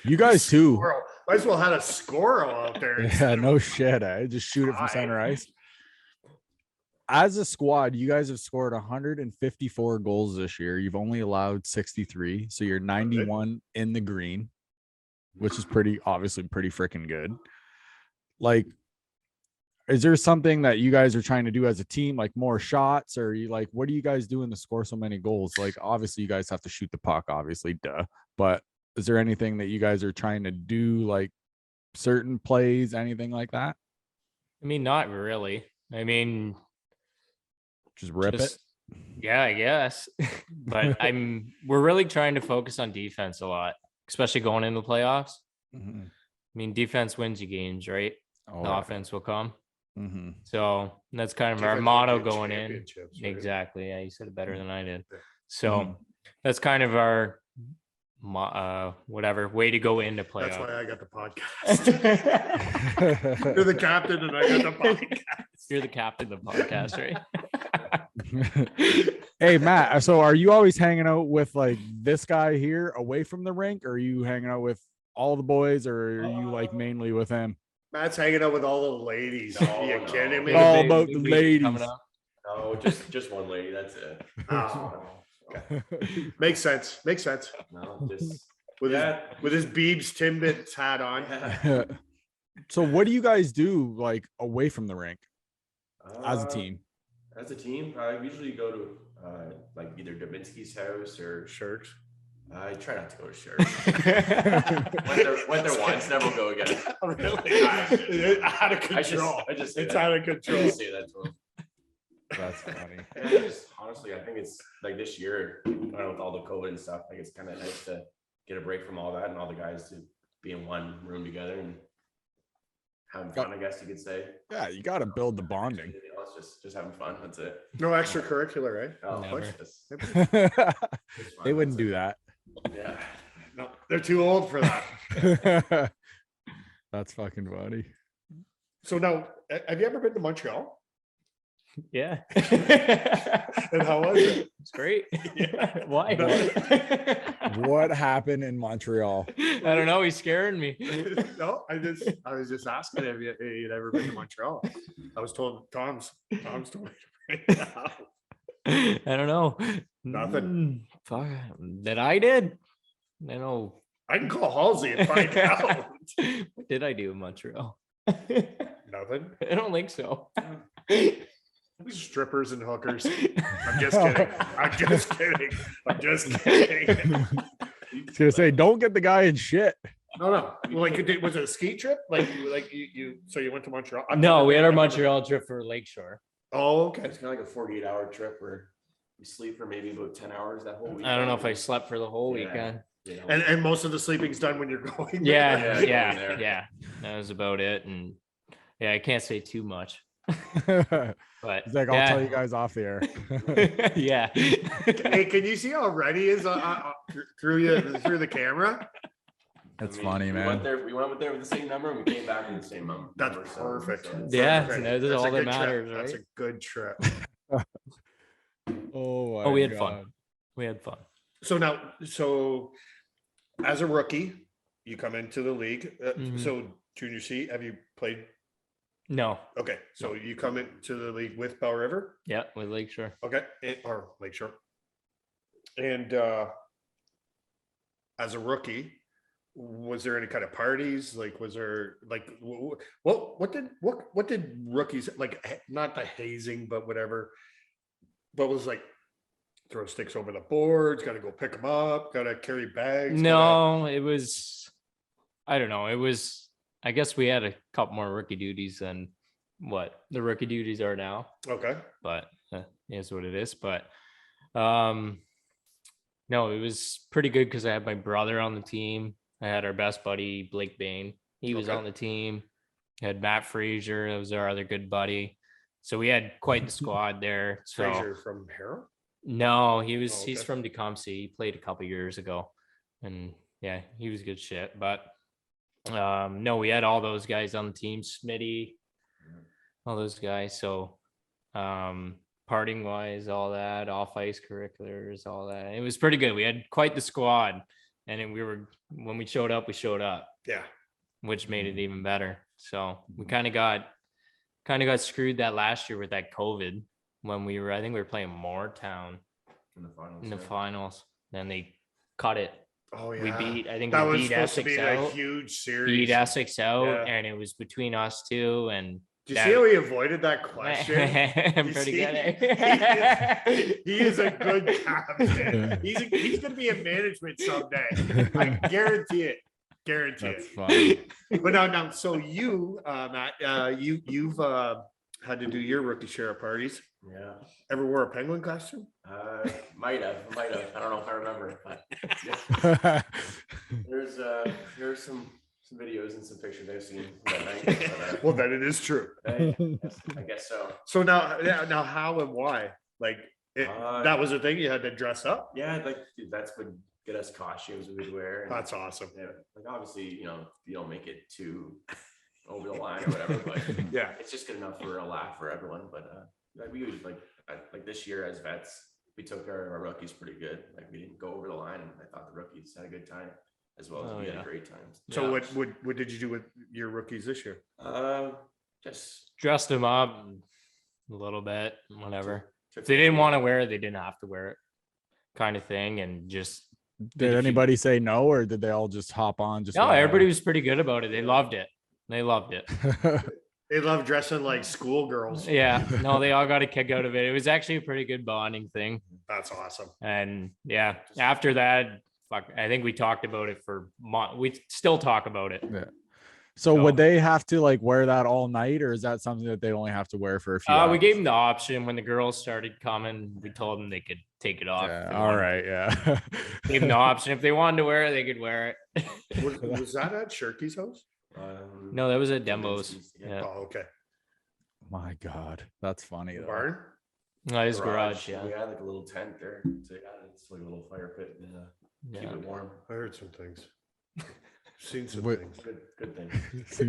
You guys too. Squirrel. Might as well had a squirrel out there. Yeah, no shit. Just shoot it from Aye. center ice. As a squad, you guys have scored 154 goals this year. You've only allowed 63, so you're 91 in the green, which is obviously pretty freaking good. Like, is there something that you guys are trying to do as a team, like more shots, or you like, what are you guys doing to score so many goals? Like, obviously you guys have to shoot the puck, obviously, duh. But is there anything that you guys are trying to do, like certain plays, anything like that? I mean, not really. I mean, Just rip just, yeah, I guess. But we're really trying to focus on defense a lot, especially going into the playoffs. it. Mhm. I mean, defense wins you games, right? Oh, The yeah. offense will come. Mhm. So that's kind of our Defense motto wins you going in. championships, right? Exactly. Yeah, you said it better than I did. Yeah. So Mhm. that's kind of our whatever way to go into That's playoff. why I got the podcast. You're the captain and I got the podcast. You're the captain of the podcast, right? Hey, Matt, so are you always hanging out with like this guy here away from the rink, or are you hanging out with all the boys, or are you like mainly with him? Matt's hanging out with all the ladies. Are you no. kidding me? Oh, all Big- about big the week ladies. coming up. No, just one lady. That's it. Oh, makes sense. Makes sense. No, just With yeah. his Beebs Timbits hat on. So what do you guys do like away from the rink as a team? As a team, I usually go to like either Davinsky's house or Shirts. I try not to go to Shirts. went there once, never go again. Really? Out of control. I just It's say that. out of I control. just say that to him. That's funny. And honestly, I think it's like this year, I don't know, with all the COVID and stuff, like it's kind of nice to get a break from all that and all the guys to be in one room together and having fun, I guess you could say. Yeah, you got to build the bonding. Anything else, just having fun. That's it. No extracurricular, right? Oh, Never. just They fun, wouldn't that's do that. it. Yeah. No, they're too old for that. That's fucking funny. So now, have you ever been to Montreal? Yeah. And how was it? It's great. Why? What happened in Montreal? I don't know. He's scaring me. No, I was just asking if you'd ever been to Montreal. I was told Tom's told me to bring it up. I don't know. Nothing. Fuck. That I did. I know. I can call Halsey and find out. What did I do in Montreal? Nothing. I don't think so. Strippers and hookers. I'm just kidding. I'm just kidding. I'm just kidding. I was gonna say, don't get the guy in shit. No. Well, like, was it a ski trip? Like you. So you went to Montreal? No, we had our Montreal trip for Lakeshore. Oh, okay. It's kind of like a 48-hour trip where you sleep for maybe about 10 hours that whole week. I don't know if I slept for the whole Yeah. weekend. You know? And most of the sleeping's done when you're going. Yeah, there. yeah, there. yeah. That was about it. And yeah, I can't say too much. But He's like, I'll tell you guys off the air. Yeah. Hey, can you see how red he is through the camera? That's I mean, funny, we man. went there with the same number and we came back with the same number. That's so- perfect. so- Yeah, Perfect. that's That's all a that good trip. matters, That's a right? good trip. Oh, Oh, we had God. fun. We had fun. So as a rookie, you come into the league. Mhm. So junior C, have you played? No. Okay, so you come into the league with Bell River. Yeah, with Lakeshore. Okay, or Lakeshore. And as a rookie, was there any kind of parties? Like, was there like what did rookies like? Not the hazing, but whatever. But was like throw sticks over the boards. Got to go pick them up. Got to carry bags. No, it was, I don't know. It was, I guess we had a couple more rookie duties than what the rookie duties are now, Okay. but it is what it is. But no, it was pretty good because I had my brother on the team. I had our best buddy, Blake Bain. He was Okay. on the team. I had Matt Frazier. That was our other good buddy. So we had quite the squad there. So Fraser from Harrow. no, he was Oh, he's okay. from Tecumseh. He played a couple years ago. And yeah, he was good shit. But no, we had all those guys on the team, Smitty, all those guys. So parting wise, all that, off ice curriculars, all that. It was pretty good. We had quite the squad. And then when we showed up, Yeah. which made it even better. So we kind of got screwed that last year with that COVID when I think we were playing Moortown in the finals. in the yeah. finals. Then they cut it. Oh yeah. We beat, I think That we was beat supposed to Essex be a out. huge series. Beat Essex out, Yeah. and it was between us two. And Do you see how he avoided that question? I'm You pretty see? good. Eh? He is a good captain. He's going to be in management someday. I guarantee it. Guarantee That's it. funny. But now, so you, Matt, you've had to do your rookie share of parties. Yeah. Ever wore a penguin costume? Might have. I don't know if I remember. But yeah. There's some videos and some pictures I've seen that night. But, Well, then it is true. I guess so. So now how and why? Like that was the thing, you had to dress up? Yeah, like dude, that's what get us costumes we would wear. And, That's awesome. yeah, like obviously, you don't make it too over the line or whatever, but Yeah. it's just good enough for a laugh for everyone. But like we usually like this year as vets, we took our rookies pretty good. Like we didn't go over the line, and I thought the rookies had a good time as well as we had a great time. So what did you do with your rookies this year? Just Dressed them up a little bit, whatever. took If they didn't want to wear it, they didn't have to wear it, kind of thing. And just Did anybody say no, or did they all just hop on? Just no, whatever? everybody was pretty good about it. They loved it. They loved it. They love dressing like schoolgirls. Yeah, no, they all got a kick out of it. It was actually a pretty good bonding thing. That's awesome. And yeah, after that, fuck, I think we talked about it for we still talk about it. Yeah. So would they have to like wear that all night, or is that something that they only have to wear for a few hours? We gave them the option when the girls started coming. We told them they could take it off. Yeah, all right, yeah. Gave them the option. If they wanted to wear it, they could wear it. Was that at Shirky's house? No, that was at Dembo's. Yeah. Oh, okay. My God, that's funny though. Barn? No, his garage. Yeah. We had like a little tent there. So yeah, it's like a little fire pit. Keep Yeah. it warm. I heard some things. Seen some Wait. things. Good thing.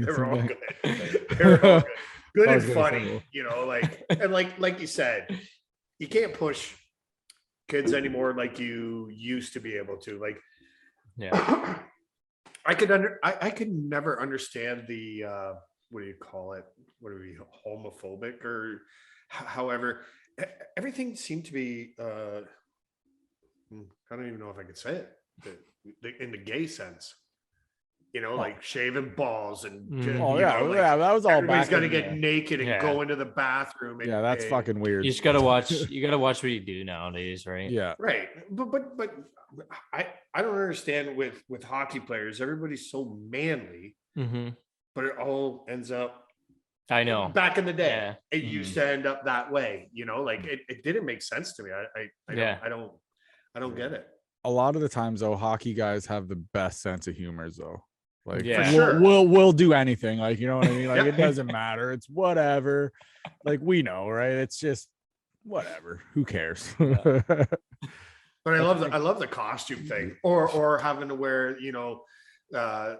They were all good. They were all good. Good I and was gonna funny, say. you know, like you said, you can't push kids anymore like you used to be able to. Like, Yeah. I could never understand the what do you call it? What are we, homophobic or however? Everything seemed to be I don't even know if I could say it in the gay sense. You know, like shaving balls and Oh yeah, yeah, that was all everybody's back. got to in get the- naked and Yeah. go into the bathroom. And, Yeah, that's fucking weird. You just gotta watch. You gotta watch what you do nowadays, right? Yeah, right. But I don't understand with hockey players. Everybody's so manly, Mm-hmm. but it all ends up. I know. Back in the day, Yeah. it used to end up that way. You know, like it didn't make sense to me. I don't get it. a lot of the times though, hockey guys have the best sense of humors though. Like, Yeah. For we'll do anything. Like, you know what I mean? Like, Yeah. it doesn't matter. It's whatever. Like, we know, right? It's just whatever. Who cares? But I love the costume thing, or having to wear, you know,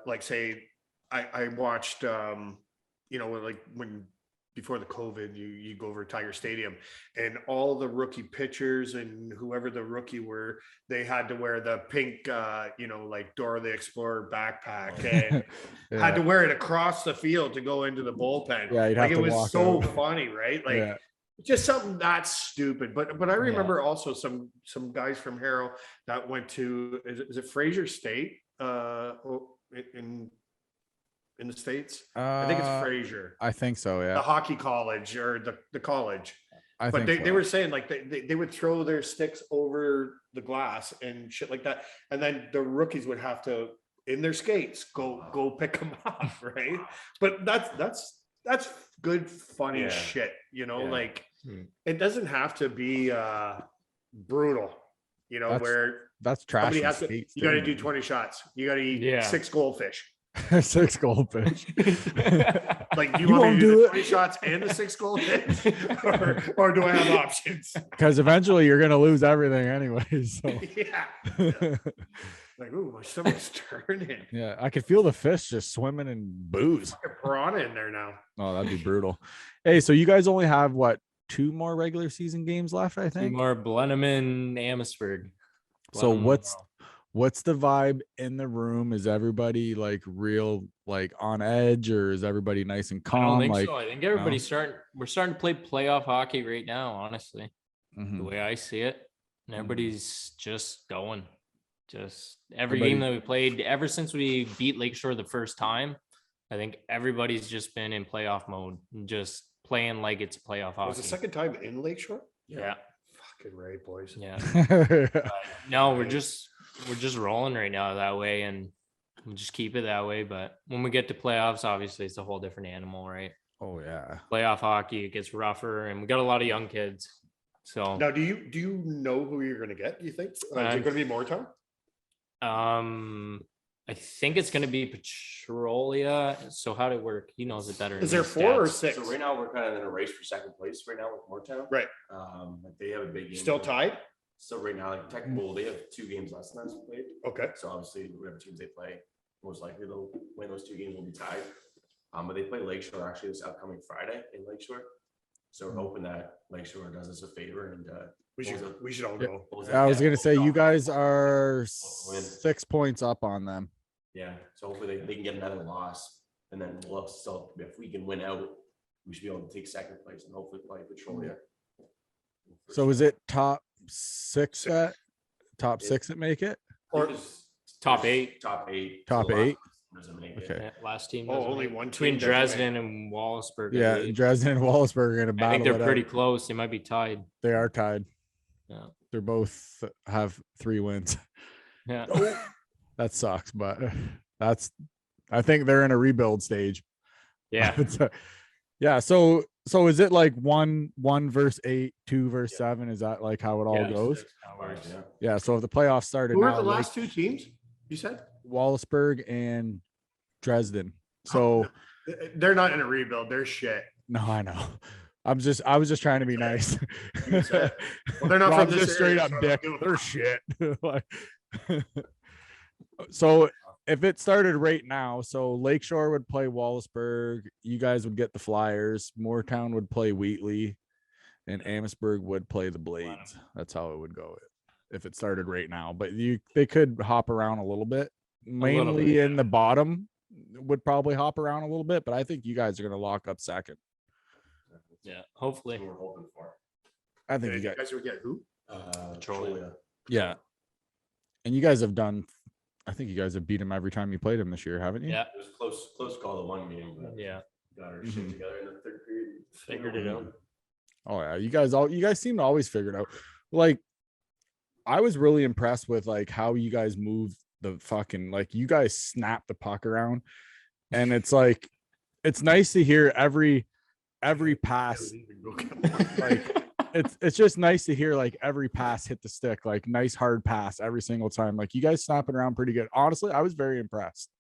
like say I watched, you know, like when before the COVID, you go over to Tiger Stadium, and all the rookie pitchers and whoever the rookie were, they had to wear the pink, you know, like Dora the Explorer backpack, and had to wear it across the field to go into the bullpen. Yeah, you'd have like it to was walk so out. funny, right? Like. Yeah. Just something that's stupid, but I remember also some guys from Harrow that went to is it Fraser State in the States? I think it's Fraser, I think so. the Yeah. hockey college or the college. I But think they so. were saying like they would throw their sticks over the glass and shit like that, and then the rookies would have to in their skates go pick them up, right? But that's good funny Yeah. shit, you know. Yeah. Like Hmm. it doesn't have to be brutal, you know, where That's trash. somebody in has to, skates, you got to too. do 20 shots, you got to eat Yeah. 6 goldfish. 6 goldfish. Like, do you You want me won't to do do the it? 20 shots and the 6 goldfish, or do I have options? Because eventually you're gonna lose everything anyway. So Yeah. Like, ooh, my stomach's turning. yeah, I could feel the fish just swimming in booze. Like a piranha in there now. Oh, that'd be brutal. Hey, so you guys only have what, 2 more regular season games left, I Two think. more Blenheim and Amherstburg. So Blenheim. what's the vibe in the room? Is everybody like real like on edge, or is everybody nice and I calm? don't think like, so. I think everybody's we're starting to play playoff hockey right now, honestly. Mhm. The way I see it. And everybody's just going. Just every Everybody- game that we played, ever since we beat Lakeshore the first time, I think everybody's just been in playoff mode, and just playing like it's playoff Was hockey. the second time in Lakeshore? Yeah, Fucking right, boys. yeah. No, we're just rolling right now that way, and we'll just keep it that way. But when we get to playoffs, obviously it's a whole different animal, right? Oh yeah. Playoff hockey, it gets rougher, and we got a lot of young kids. So Now, do you know who you're gonna get? Do you think is it I'm- gonna be Moortown? I think it's gonna be Petrolia. So how'd it work? He knows it better. Is than there me, 4 or stats. 6? So right now we're kind of in a race for second place right now with Moortown. Right. Like they have a big game. Still tied? So right now, like technical, they have 2 games less than us played. Okay. So obviously, whatever teams they play, most likely they'll win those 2 games will be tied. But they play Lakeshore actually this upcoming Friday in Lakeshore. So we're hoping that Lakeshore does us a favor and We should all go. I was gonna say you guys are Win. 6 points up on them. Yeah. So hopefully they can get another loss, and then we'll still, if we can win out, we should be able to take second place and hopefully play Petrolia. So is it top 6 that top 6 that make it? Or Top 8. Top 8. Top So the last 8? doesn't make it. Okay. Yeah, last team. Oh, doesn't only make it. one Between team doesn't make Dresden and Wallaceburg. I Yeah, believe. Dresden and Wallaceburg are gonna I battle. think they're it pretty out. close. They might be tied. They are tied. Yeah. They're both have 3 wins. Yeah. That sucks, but I think they're in a rebuild stage. Yeah. Yeah. So is it like 1 verse 8, 2 verse 7? Is that like how it all Yeah. goes? Yeah. Yeah. So if the playoffs started Who are now, the like last 2 teams? You said Wallaceburg and Dresden. So they're not in a rebuild. They're shit. no, I know. I was just trying to be nice. You said- Well, they're not from Rob's this just straight area, up so I dick. don't give a They're shit. Like, so if it started right now, so Lakeshore would play Wallaceburg, you guys would get the Flyers, Moortown would play Wheatley, and Amherstburg would play the Blades. That's how it would go if it started right now. But they could hop around a little bit. Mainly bit, in the bottom would probably hop around a little bit, but I think you guys are gonna lock up second. Yeah. Hopefully. That's what we're hoping for. I think you You guys, guys would get who? Petrolia. yeah. And you guys have done. I think you guys have beat them every time you played them this year, haven't you? Yeah. It was close call the one game, but Yeah. got our Mhm. shit together in the 3rd period. Figured it out. Oh yeah, you guys seem to always figure it out. Like, I was really impressed with like how you guys move the fucking like you guys snap the puck around, and it's like it's nice to hear every pass. Like it's just nice to hear like every pass hit the stick, like nice hard pass every single time. Like you guys snapping around pretty good. Honestly, I was very impressed.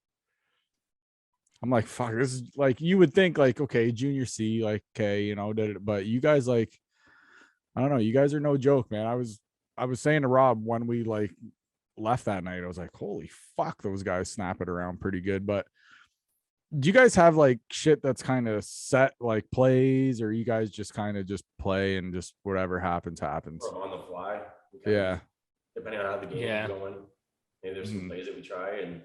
I'm like, fuck, this is like you would think like, okay, junior C, like, okay, you know, but you guys like, I don't know, you guys are no joke, man. I was saying to Rob when we like left that night, I was like, holy fuck, those guys snap it around pretty good. But do you guys have like shit that's kind of set like plays, or you guys just kind of just play and just whatever happens? We're on the fly. We kind of- Yeah. Depending on how the game Yeah. is going, maybe there's some Mhm. plays that we try,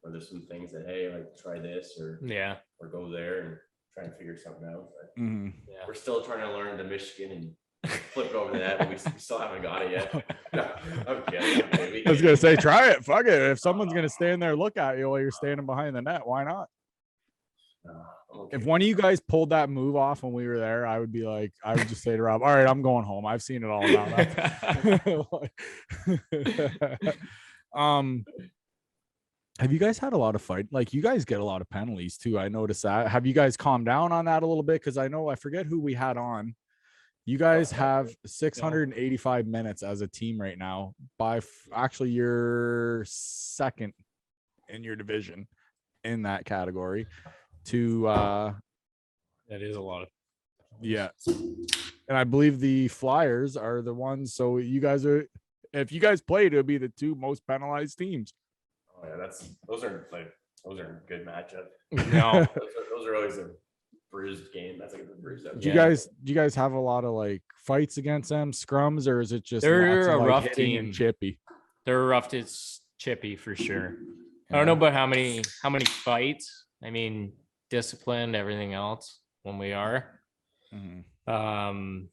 or there's some things that hey, like try this or Yeah. go there and try and figure something out. But Mhm. Yeah. we're still trying to learn the Michigan and flip it over the net, but we still haven't got it yet. No, I'm kidding. I was gonna say, try it. Fuck it. If someone's gonna stand there, look at you while you're standing behind the net, why not? I'm okay. If one of you guys pulled that move off when we were there, I would be like, I would just say to Rob, all right, I'm going home. I've seen it all now. Have you guys had a lot of fight? Like you guys get a lot of penalties too. I noticed that. Have you guys calmed down on that a little bit? Because I know I forget who we had on. You guys have 685 minutes as a team right now. Actually, you're second in your division in that category. That is a lot of. Yeah. And I believe the Flyers are the ones. So you guys are, if you guys played, it would be the 2 most penalized teams. Oh yeah, those are good matchup. No. those are always a bruised game. That's like a bruised up. Do Yeah. you guys have a lot of like fights against them, scrums, or is it just They're lots of, a like, rough hitting and team. chippy? They're rough. It's chippy for sure. I don't know about how many fights. I mean, disciplined, everything else when we are. Mhm.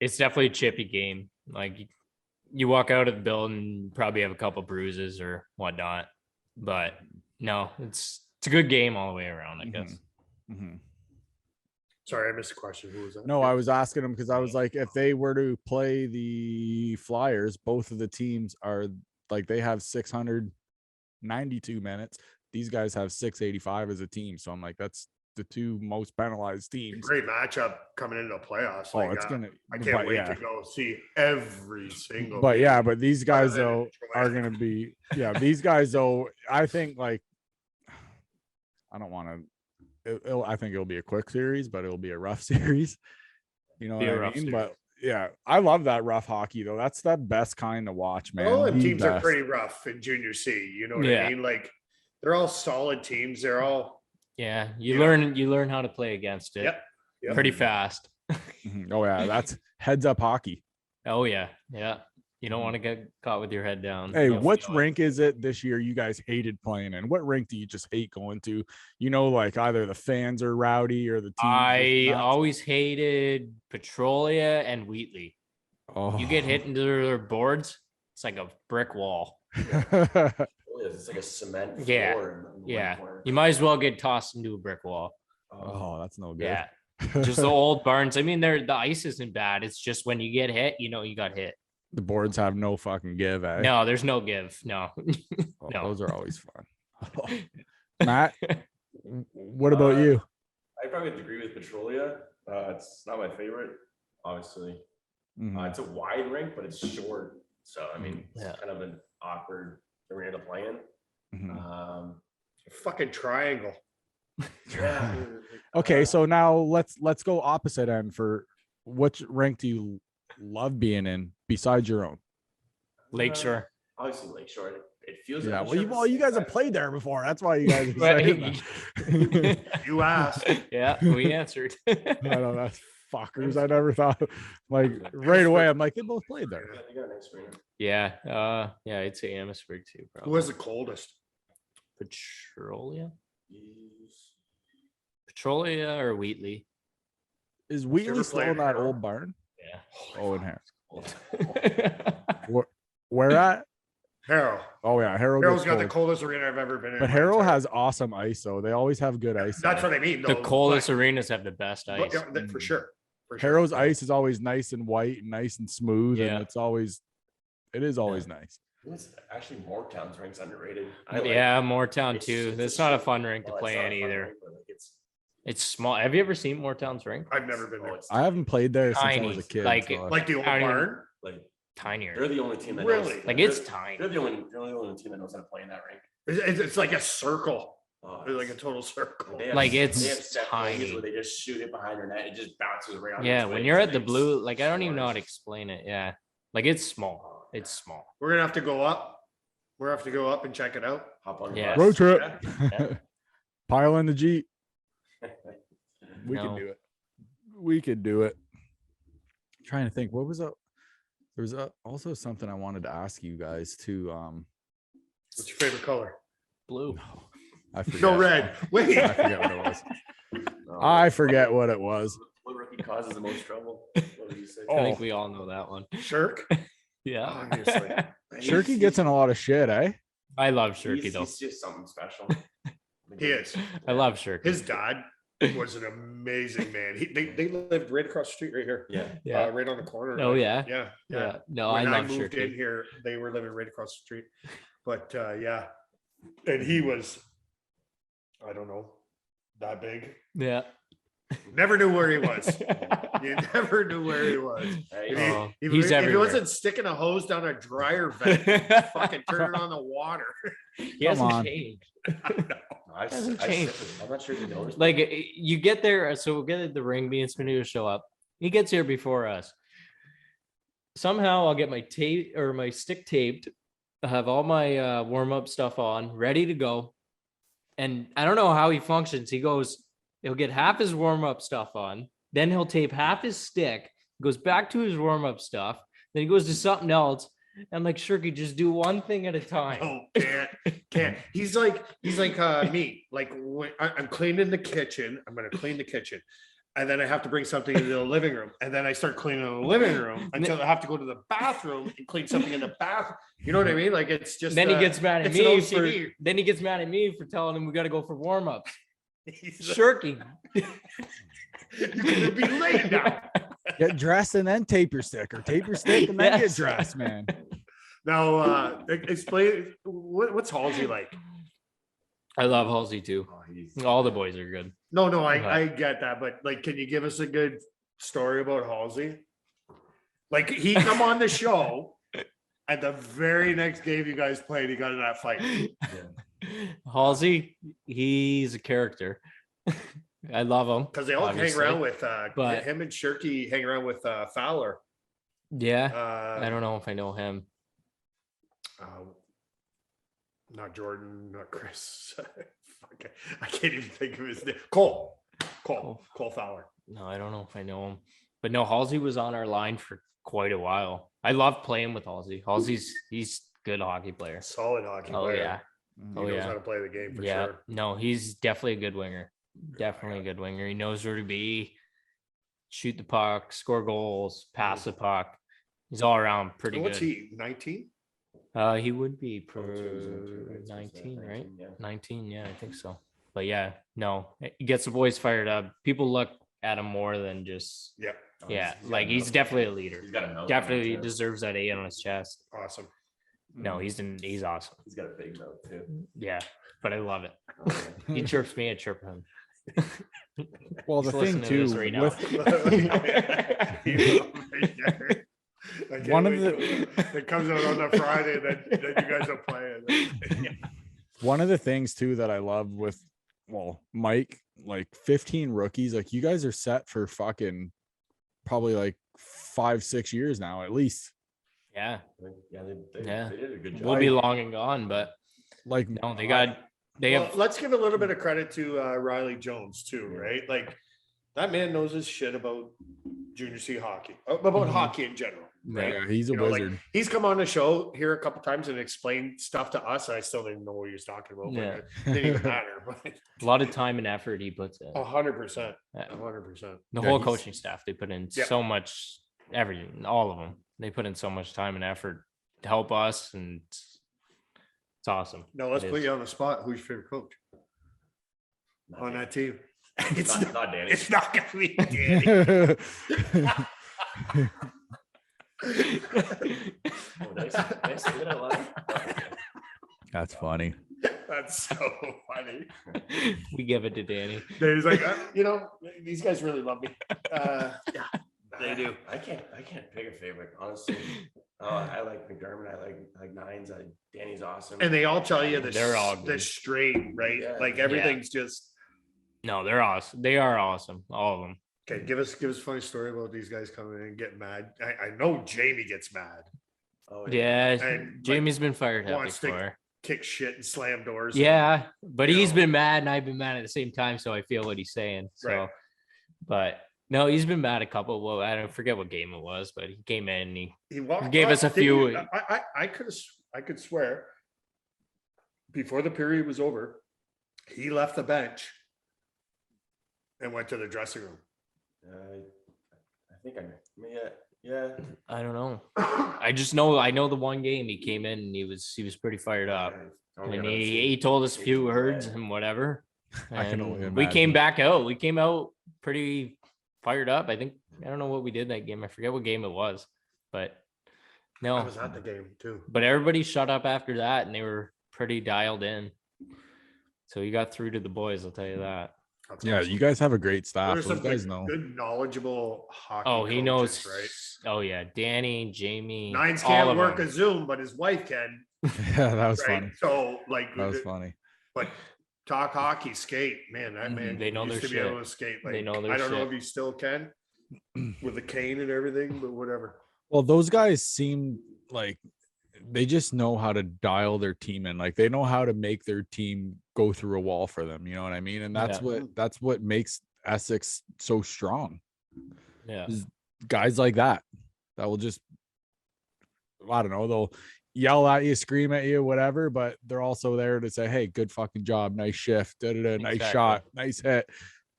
It's definitely a chippy game. Like you walk out of the building, probably have a couple bruises or whatnot. But no, it's It's a good game all the way around, I guess. Mhm. Sorry, I missed the question. Who was that? No, I was asking him because I was like, if they were to play the Flyers, both of the teams are like they have 692 minutes. These guys have 685 as a team. So I'm like, that's the two most penalized teams. Great matchup coming into the playoffs. Oh, Like, it's gonna. I can't but wait yeah. to go see every single. But game. yeah, but these guys than though Detroit. are gonna be. Yeah, these guys though. I think like. I don't want to. I think it'll be a quick series, but it'll be a rough series. You know Be a what I rough mean? series. But yeah, I love that rough hockey though. That's the best kind to watch, man. All the The teams are best. pretty rough in junior C. You know what Yeah. I mean? Like they're all solid teams. They're all Yeah, you Yeah. learn how to play against it Yep. pretty fast. Mhm. Oh yeah, that's heads up hockey. Oh yeah, yeah. You don't want to get caught with your head down. Hey, You'll which feel it. rink is it this year you guys hated playing in? What rink do you just hate going to? You know, like either the fans are rowdy or the team. I always hated Petrolia and Wheatley. You get hit into their boards, it's like a brick wall. It's like a cement Yeah, floor. in one Yeah, corner. you might as well get tossed into a brick wall. Oh, that's no good. Yeah, just the old barns. I mean, the ice isn't bad. It's just when you get hit, you know you got hit. The boards have no fucking give, eh? No, there's no give. No. Oh, no. those are always fun. Matt, what about you? I probably agree with Petrolia. It's not my favorite, obviously. Mhm. It's a wide rink, but it's short. So I mean, Yeah. it's kind of an awkward arena to play in. Mhm. fucking triangle. Yeah. Okay, so now let's go opposite end for which rink do you love being in besides your own? Lakeshore. Obviously, Lakeshore. It feels. Yeah, like well, you guys have played there before. That's why you guys are saying that. You asked. Yeah, we answered. I know that's fuckers. I never thought like right away. I'm like, they both played there. They got a nice arena. Yeah, yeah, I'd say Amherstburg too. Who Probably. was the coldest? Petrolia? Petrolia or Wheatley? Is Wheatley ever still played in that Harrow? old barn? Yeah. Oh, in here. Where at? Harrow. Oh yeah, Harrow. Harrow's gets got the cold. coldest arena I've ever been in. But my Harrow entire- has awesome ice, though. They always have good ice. That's there. what I mean. The though, coldest but- arenas have the best but, ice. yeah, for sure. For sure. Harrow's ice is always nice and white and nice and smooth, Yeah. and it is always nice. It's actually Moretown's rink's underrated. Yeah, Moortown It's too. just- That's it's not a just- fun rink to well, it's play not a in fun either. rink, but, like, It's small. Have you ever seen Moortown's rink? I've never been there. I haven't played there since I Tiny, was a kid. like- so I- Like the old How do you- barn. like Tinier. they're the only team that Really? knows, Like they're- it's tiny. They're the only team that knows how to play in that rink. It's like a circle. Oh, It's like a total circle. they have- Like, they it's have set plays tiny. where they just shoot it behind their net. It just bounces around. Yeah, its when legs you're and at the it's blue, like I don't even know how to scores. explain it. Yeah, like it's small. It's small. We're gonna have to go up. We're gonna have to go up and check it out. Hop on Yeah. your Road bus. trip. Yeah. Pile in the Jeep. We No. can do it. We could do it. Trying to think, what was up? There was also something I wanted to ask you guys too. What's your favorite color? Blue. I forget. No red. Wait. I forget what it was. No, I forget what it was. What rookie causes the most trouble? What did you say? I think Oh. we all know that one. Shirk. Yeah. Obviously. Shirky gets in a lot of shit, eh? I love Shirky though. He's just something special. He is. I love Shirky. His dad was an amazing man. They lived right across the street right here. Yeah. Yeah. Right on the corner. Oh Like, yeah. Yeah. Yeah. No, When I love moved in Shirky. here, they were living right across the street. But yeah. And he was, I don't know, that big. Yeah. Never knew where he was. You never knew where he was. Hey, If Oh, he, he's if he everywhere. wasn't sticking a hose down a dryer vent, fucking turning on the water. He hasn't on. changed. Hasn't changed. I'm not sure if you noticed. Like you get there, so we'll get at the ring. Me and Spinny will show up. He gets here before us. Somehow I'll get my tape or my stick taped. I have all my warm up stuff on, ready to go. And I don't know how he functions. He'll get half his warm up stuff on, then he'll tape half his stick, goes back to his warm up stuff, then he goes to something else. I'm like, Shirky, just do one thing at a time. Oh, can't. He's like me. Like when I'm cleaning the kitchen, I'm gonna clean the kitchen. and then I have to bring something into the living room, and then I start cleaning the living room until I have to go to the bathroom and clean something in the bathroom. You know what I mean? Like it's just. Then he gets mad at it's an me for. OCD. Then he gets mad at me for telling him we got to go for warm ups. He's Shirking. You're gonna be late now. Get dressed and then tape your stick, or tape your stick and then Yes. get dressed, man. Now, explain what's Halsey like? I love Halsey too. Oh, he's All the boys are good. No, Okay. I get that, but like, can you give us a good story about Halsey? Like he come on the show, and the very next game you guys played, he got in that fight. Halsey, he's a character. I love him Because they all obviously. hang around with but- him and Shirky hang around with Fowler. Yeah, I don't know if I know him. Not Jordan, not Chris. Fuck, I can't even think of his name. Cole Fowler. No, I don't know if I know him. But no, Halsey was on our line for quite a while. I love playing with Halsey. He's a good hockey player. Solid hockey Oh player. yeah. He Oh knows yeah. how to play the game for Yeah. sure. No, he's definitely a good winger. Definitely a good winger. He knows where to be, shoot the puck, score goals, pass the puck. He's all around pretty What's good. he? 19? He would be Oh, two is in two, right? So it's 19, right? 19, yeah. 19, yeah, I think so. But yeah, no, he gets the boys fired up. People look at him more than just Yeah. Oh, yeah, he's like got a he's milk. definitely a leader. He's got a milk Definitely too. deserves that A on his chest. Awesome. No, he's awesome. He's got a big mouth too. Yeah, but I love it. Oh, yeah. He chirps me, I chirp him. Well, the He's thing listening to too, this right now. One of the- it comes out on a Friday that you guys are playing. one of the things too that I love with, well, Mike, like 15 rookies, like you guys are set for fucking probably like 5-6 years now at least. Yeah, Yeah, Yeah. they did a good job. we'll be long and gone, but Like no, they Well, have let's give a little bit of credit to Riley Jones too, right? Like that man knows his shit about junior C hockey, about Mhm. hockey in general. Right? yeah, he's a You know, like, wizard. he's come on the show here a couple times and explained stuff to us. And I still didn't know what he was talking about. Yeah. But it didn't even matter. But a lot of time and effort he puts in. 100%, Yeah. 100%. The Yeah, whole he's- coaching staff, they put in Yeah. so much, everything, all of them. They put in so much time and effort to help us, and it's awesome. Now let's It put is. you on the spot. Who's your favorite coach Not on Danny. that team? It's not, Not Danny. it's not gonna be Danny. Oh, nice. Nice. Look at that laugh. That's funny. That's so funny. We give it to Danny. He's like, these guys really love me. Yeah, they do. I can't pick a favorite, honestly. I like McDermott. I like Nines. Danny's awesome. And they all tell you the They're all the good. straight, right? Yeah. Like everything's just No, they're awesome. They are awesome, all of them. okay. Give us a funny story about these guys coming in and getting mad. I know Jamie gets mad, oh, Yeah, And, like, Jamie's been fired up wants to- before. kick shit and slam doors. Yeah, but you he's know. been mad and I've been mad at the same time, so I feel what he's saying. So, Right. but no, he's been mad a couple. Well, I don't forget what game it was, but he came in and He walked gave up, us a didn't he? few- I could swear before the period was over, he left the bench and went to the dressing room. I think yeah. I don't know. I just know I know the one game he came in and he was pretty fired up. And he told us a few words and whatever. I can only And we came imagine. back out. We came out pretty fired up. I think I don't know what we did that game. I forget what game it was, but I no. was at the game too. But everybody shut up after that and they were pretty dialed in. So you got through to the boys, I'll tell you that. That's Yeah, awesome. you guys have a great staff. There's Those some guys good, know. good knowledgeable hockey. Oh, he knows, coaches, right? Oh yeah, Danny, Jamie, Nines all can't of work them. a Zoom, but his wife can. Yeah, that was Right? funny. So like, That was funny. but talk hockey, skate, man. That Mhm, man they know used their to be able shit. to skate. They Like, know their I don't know shit. if he still can with a cane and everything, but whatever. Well, those guys seem like they just know how to dial their team in. Like they know how to make their team go through a wall for them. You know what I mean? And that's Yeah. what makes Essex so strong. Yeah. Guys like that will just, I don't know, they'll yell at you, scream at you, whatever, but they're also there to say, hey, good fucking job, nice shift, nice Exactly. shot, nice hit.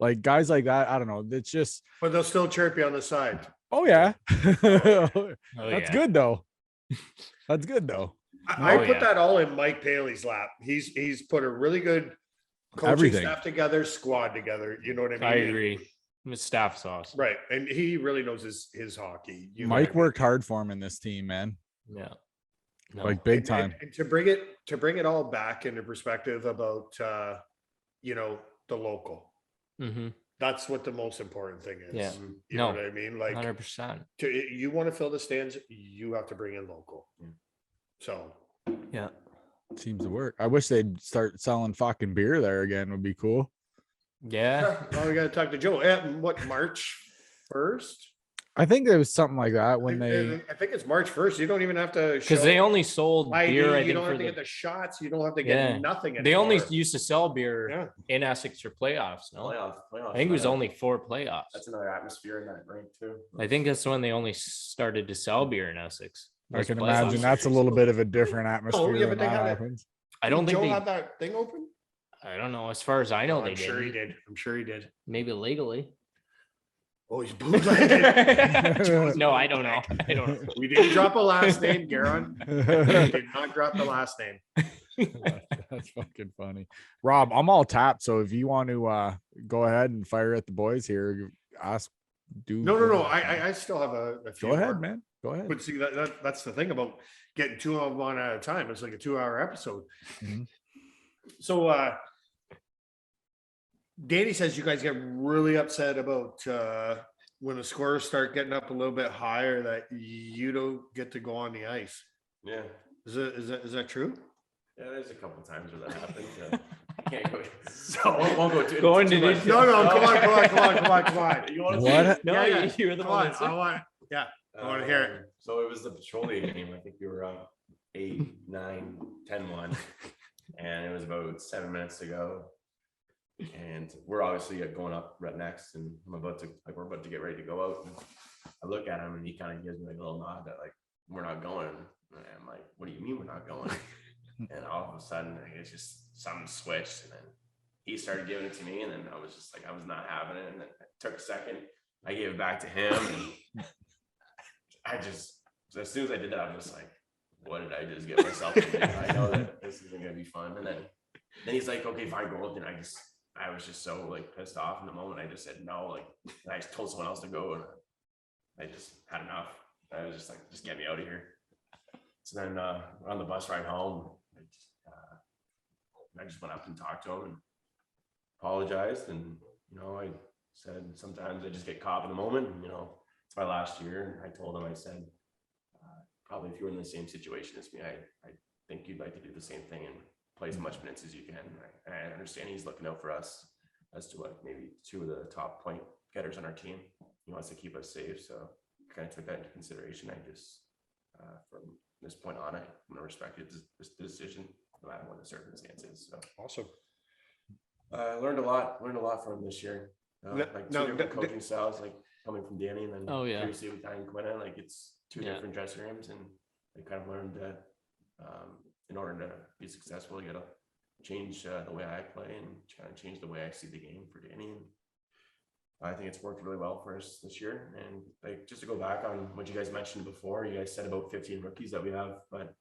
Like guys like that, I don't know. It's just, But they'll still chirp you on the side. oh yeah. Oh, That's yeah. good though. That's good though. I Oh, put yeah. that all in Mike Paley's lap. He's put a really good coaching Everything. staff together, squad together. You know what I mean? I agree. With staff sauce. Right. And he really knows his hockey. You know Mike what I mean? worked hard for him in this team, man. Yeah. No. Like big And- time. and to bring it all back into perspective about you know, the local. Mm-hmm. That's what the most important thing is. Yeah. You No. know what I mean? Like 100%. you want to fill the stands, you have to bring in local. Yeah. So Yeah. Seems to work. I wish they'd start selling fucking beer there again. Would be cool. Yeah. well, we got to talk to Joe. What, March 1st? I think there was something like that when they. I think it's March 1st. You don't even have to Because they only sold ID, beer. I you think don't for have to the, get the shots. You don't have to get Yeah. nothing. they only anymore. used to sell beer Yeah. in Essex for playoffs. No, Playoff. I think it was another- only 4 playoffs. That's another atmosphere in that rink too. I think that's when they only started to sell beer in Essex. I was can playoffs. imagine that's a little bit of a different atmosphere yeah, when but they that had it. happens. I don't Did think Joe they. had that thing open. I don't know. As far as I know, Oh, they I'm did. sure he did. I'm sure he did. Maybe legally. Oh, he's bootlegging. No, I don't know. I don't know. We didn't drop a last name, Garon. We did not drop the last name. That's fucking funny. Rob, I'm all tapped. So if you want to go ahead and fire at the boys here, ask. No. I still have a few Go ahead, more. man. Go ahead. But see, that's the thing about getting 2 of them on at a time. It's like a 2-hour episode. Mhm. So Danny says you guys get really upset about when the scores start getting up a little bit higher that you don't get to go on the ice. Yeah. Is that true? Yeah, there's a couple times where that happens. Can't go. So won't go too. Go into too much. detail. No, come on. You want What? No, Yeah. you were the Come one. on, that said- I want to hear it. So it was the Petroleum game. I think we were up 8, 9, 10-1, and it was about 7 minutes to go. And we're obviously going up right next, and we're about to get ready to go out. And I look at him, and he kind of gives me like a little nod that like we're not going. And I'm like, what do you mean we're not going? And all of a sudden, it's just something switched, and then he started giving it to me, and then I was just like, I was not having it, and then it took a second. I gave it back to him, and as soon as I did that, I was just like, what did I just get myself into? I know that this isn't gonna be fun. And then he's like, okay, fine, go. And I was just so like pissed off in the moment. I just said no, like, and I told someone else to go, and I just had enough. I was just like, just get me out of here. So then on the bus ride home, I just went up and talked to him and apologized. And, I said, sometimes I just get caught in the moment. And, it's my last year. And I told him, I said, probably if you were in the same situation as me, I think you'd like to do the same thing and play as much minutes as you can. And I understand he's looking out for us as to what maybe 2 of the top point getters on our team. He wants to keep us safe. So I kind of took that into consideration. I just, from this point on, I'm going to respect this decision, no matter what the circumstances. So Awesome. I learned a lot from him this year. Like 2 different no, coaching styles, like coming from Danny and then Oh, yeah. previously with Diane Quinna, like it's 2 Yeah. different dressing rooms, and I kind of learned that in order to be successful, you got to change the way I play and kind of change the way I see the game for Danny. And I think it's worked really well for us this year. And like, just to go back on what you guys mentioned before, you guys said about 15 rookies that we have, but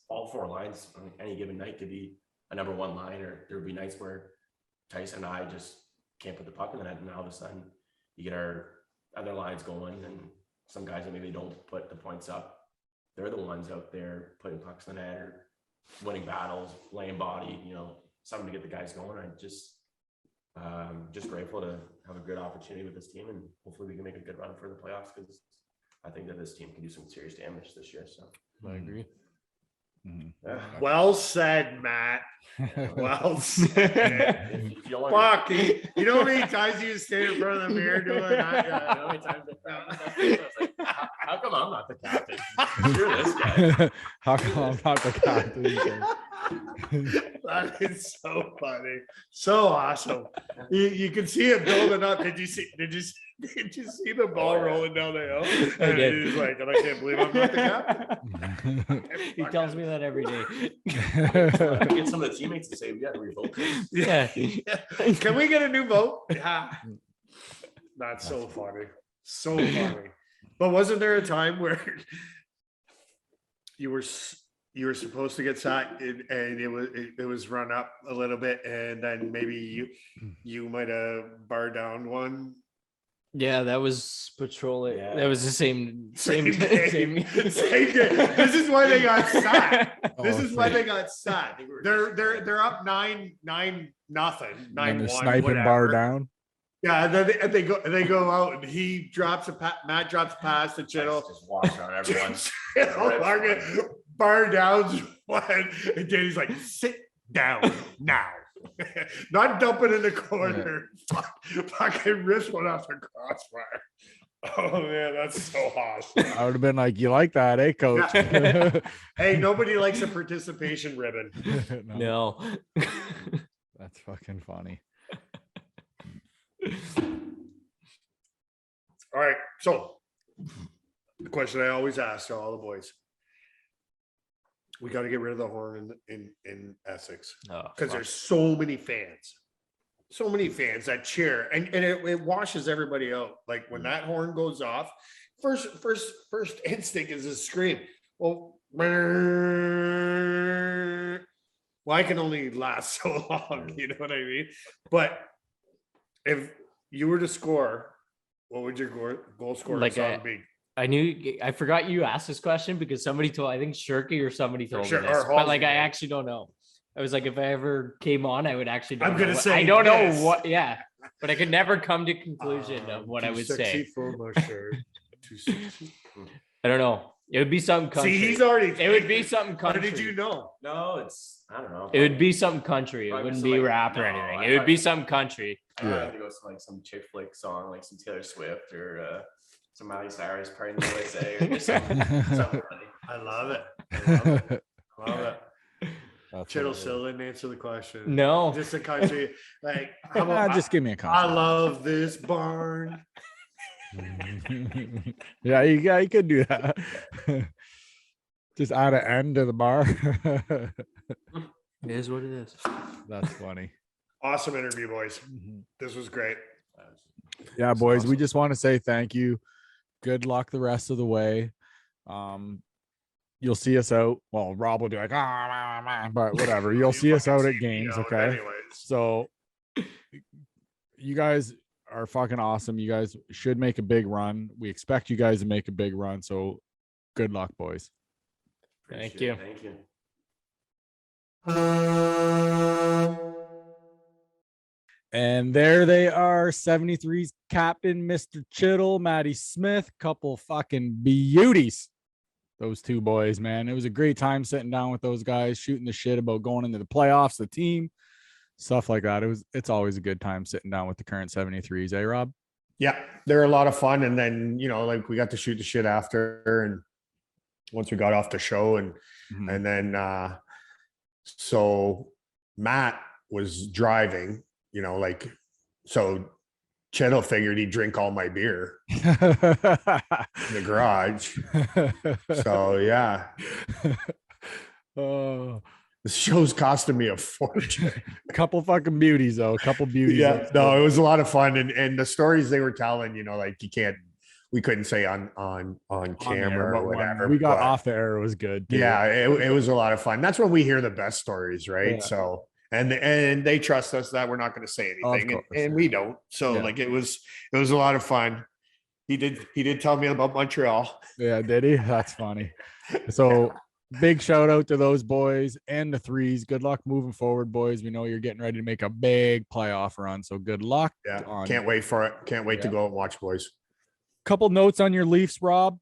all 4 lines on any given night could be a number 1 line, or there would be nights where Tycen and I just can't put the puck in the net, and all of a sudden you get our other lines going, and some guys that maybe don't put the points up, they're the ones out there putting pucks in the net or winning battles, laying body, something to get the guys going. I just grateful to have a good opportunity with this team, and hopefully we can make a good run for the playoffs, because I think that this team can do some serious damage this year. So I agree. yeah. Well said, Matt. Well said. If you don't want to- Fuck, you know how many times you stand in front of the mirror doing that? You know how many times I was like, how come I'm not the captain? You're this guy. How come I'm not the captain? That is so funny, so awesome. You can see it building up. Did you see Did you see the ball yeah. rolling down the hill? I And did. he's like, and I can't believe I'm not the captain. He tells me that every day. Get some of the teammates to say we got to revoke this. Yeah. Can we get a new vote? Yeah. That's so funny. So funny. But wasn't there a time where you were supposed to get sacked and it was run up a little bit, and then maybe you might have barred down one? Yeah, that was patrol. Yeah. That was the same Same same day. same. Same day. This is why they got sacked. This Oh, is why shit. they got sacked. They're up 9-0, 9-1, And they're sniping whatever. bar down. Yeah, and they go out and he drops Matt drops a pass to Chittle. Just walks on everyone. Bar down one, and Danny's like, sit down now. Not dump it in the corner. Fucking wrist one off the crossbar. Oh man, that's so awesome. I would have been like, you like that, eh, coach? Hey, nobody likes a participation ribbon. No, No. that's fucking funny. All right, so the question I always ask to all the boys: we got to get rid of the horn in Essex Oh, because there's so many fans that cheer, and it washes everybody out. Like when that horn goes off, first instinct is to scream. Well, I can only last so long, you know what I mean? But if you were to score, what would your goal scoring Like song be? I forgot you asked this question because somebody told, I think Shirky or somebody told Sure, me this, or but like Halsey I did. actually don't know. I was like, if I ever came on, I would actually. I'm gonna say I don't this. know what. Yeah, but I could never come to conclusion of what I Too would sexy say. for my shirt. Too sexy. I don't know. It would be something country. See, he's already. It would be something How country. did you know? No, it's I don't know. It would be something country. It Probably wouldn't some, be like, rap or no, anything. I It would thought- be some country. I have to go to like some chick flick song, like some Taylor Swift or some Miley Cyrus, Party in the USA, or just something funny. I love it. I love it. I love it. That's Chittle hilarious. still didn't answer the question. No. Just a country. Like, how Ah, about, just give me a I compliment. love this barn. Yeah, you could do that. Just add an end to the bar. It is what it is. That's funny. Awesome interview, boys. This was great. Yeah, boys, we just want to say thank you. Good luck the rest of the way. You'll see us out. Well, Rob will do like, but whatever. You'll see us out at games, okay? Anyways. So you guys are fucking awesome. You guys should make a big run. We expect you guys to make a big run. So good luck, boys. Thank Appreciate you. it. Thank you. And there they are, 73's captain, Mr. Chittle, Matty Smith, couple fucking beauties. Those two boys, man. It was a great time sitting down with those guys, shooting the shit about going into the playoffs, the team, stuff like that. It's always a good time sitting down with the current 73s, eh, Rob? Yeah, they're a lot of fun. And then, like we got to shoot the shit after. And once we got off the show and then, so Matt was driving, so Chittle figured he'd drink all my beer in the garage. So yeah, Oh, the show's costing me a fortune. couple fucking beauties though. A couple beauties. Yeah, no, it was a lot of fun. And the stories they were telling, we couldn't say on camera but or when whatever. we got but off the air, it was good. Too. yeah, it was a lot of fun. That's when we hear the best stories, right? Yeah. So and they trust us that we're not going to say anything, course, and we don't. So Yeah. it was a lot of fun. He did tell me about Montreal. Yeah, did he? That's funny. So big shout out to those boys and the threes. Good luck moving forward, boys. We know you're getting ready to make a big playoff run. So good luck. Yeah, on- can't wait for it. Can't wait to Yeah. go and watch, boys. Couple notes on your Leafs, Rob.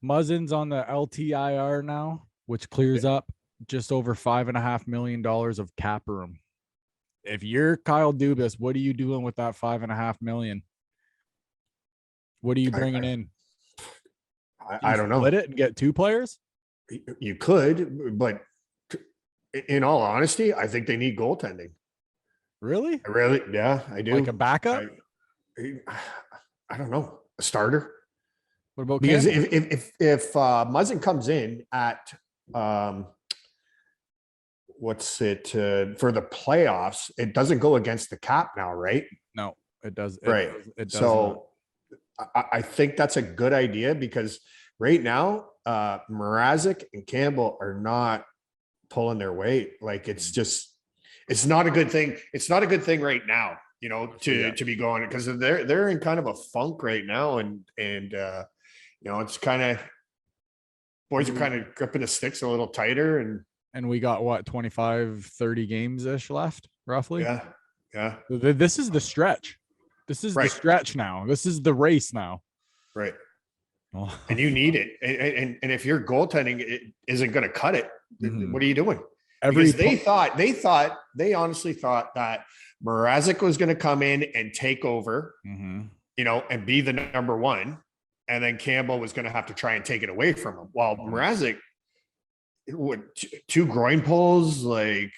Muzzin's on the LTIR now, which clears up just over $5.5 million of cap room. If you're Kyle Dubas, what are you doing with that $5.5 million? What are you bringing in? I don't know. Split it and get two players. You could, but in all honesty, I think they need goaltending. Really? I really, yeah, I do. Like a backup? I I don't know, a starter. What about Because Campbell? if Muzzin comes in at what's it for the playoffs, it doesn't go against the cap now, right? No, it does. Right. It does not. So I think that's a good idea because right now, Mrazek and Campbell are not pulling their weight. Like it's not a good thing. It's not a good thing right now, to be going because they're in kind of a funk right now, and it's kind of boys are kind of gripping the sticks a little tighter, and we got what 25, 30 games ish left, roughly. Yeah. This is the stretch. This is the stretch now. This is the race now. Right. And you need it. And if your goaltending it isn't going to cut it, what are you doing? Because they honestly thought that Mrazek was going to come in and take over, and be the number one. And then Campbell was going to have to try and take it away from him. While Mrazek, two groin pulls, I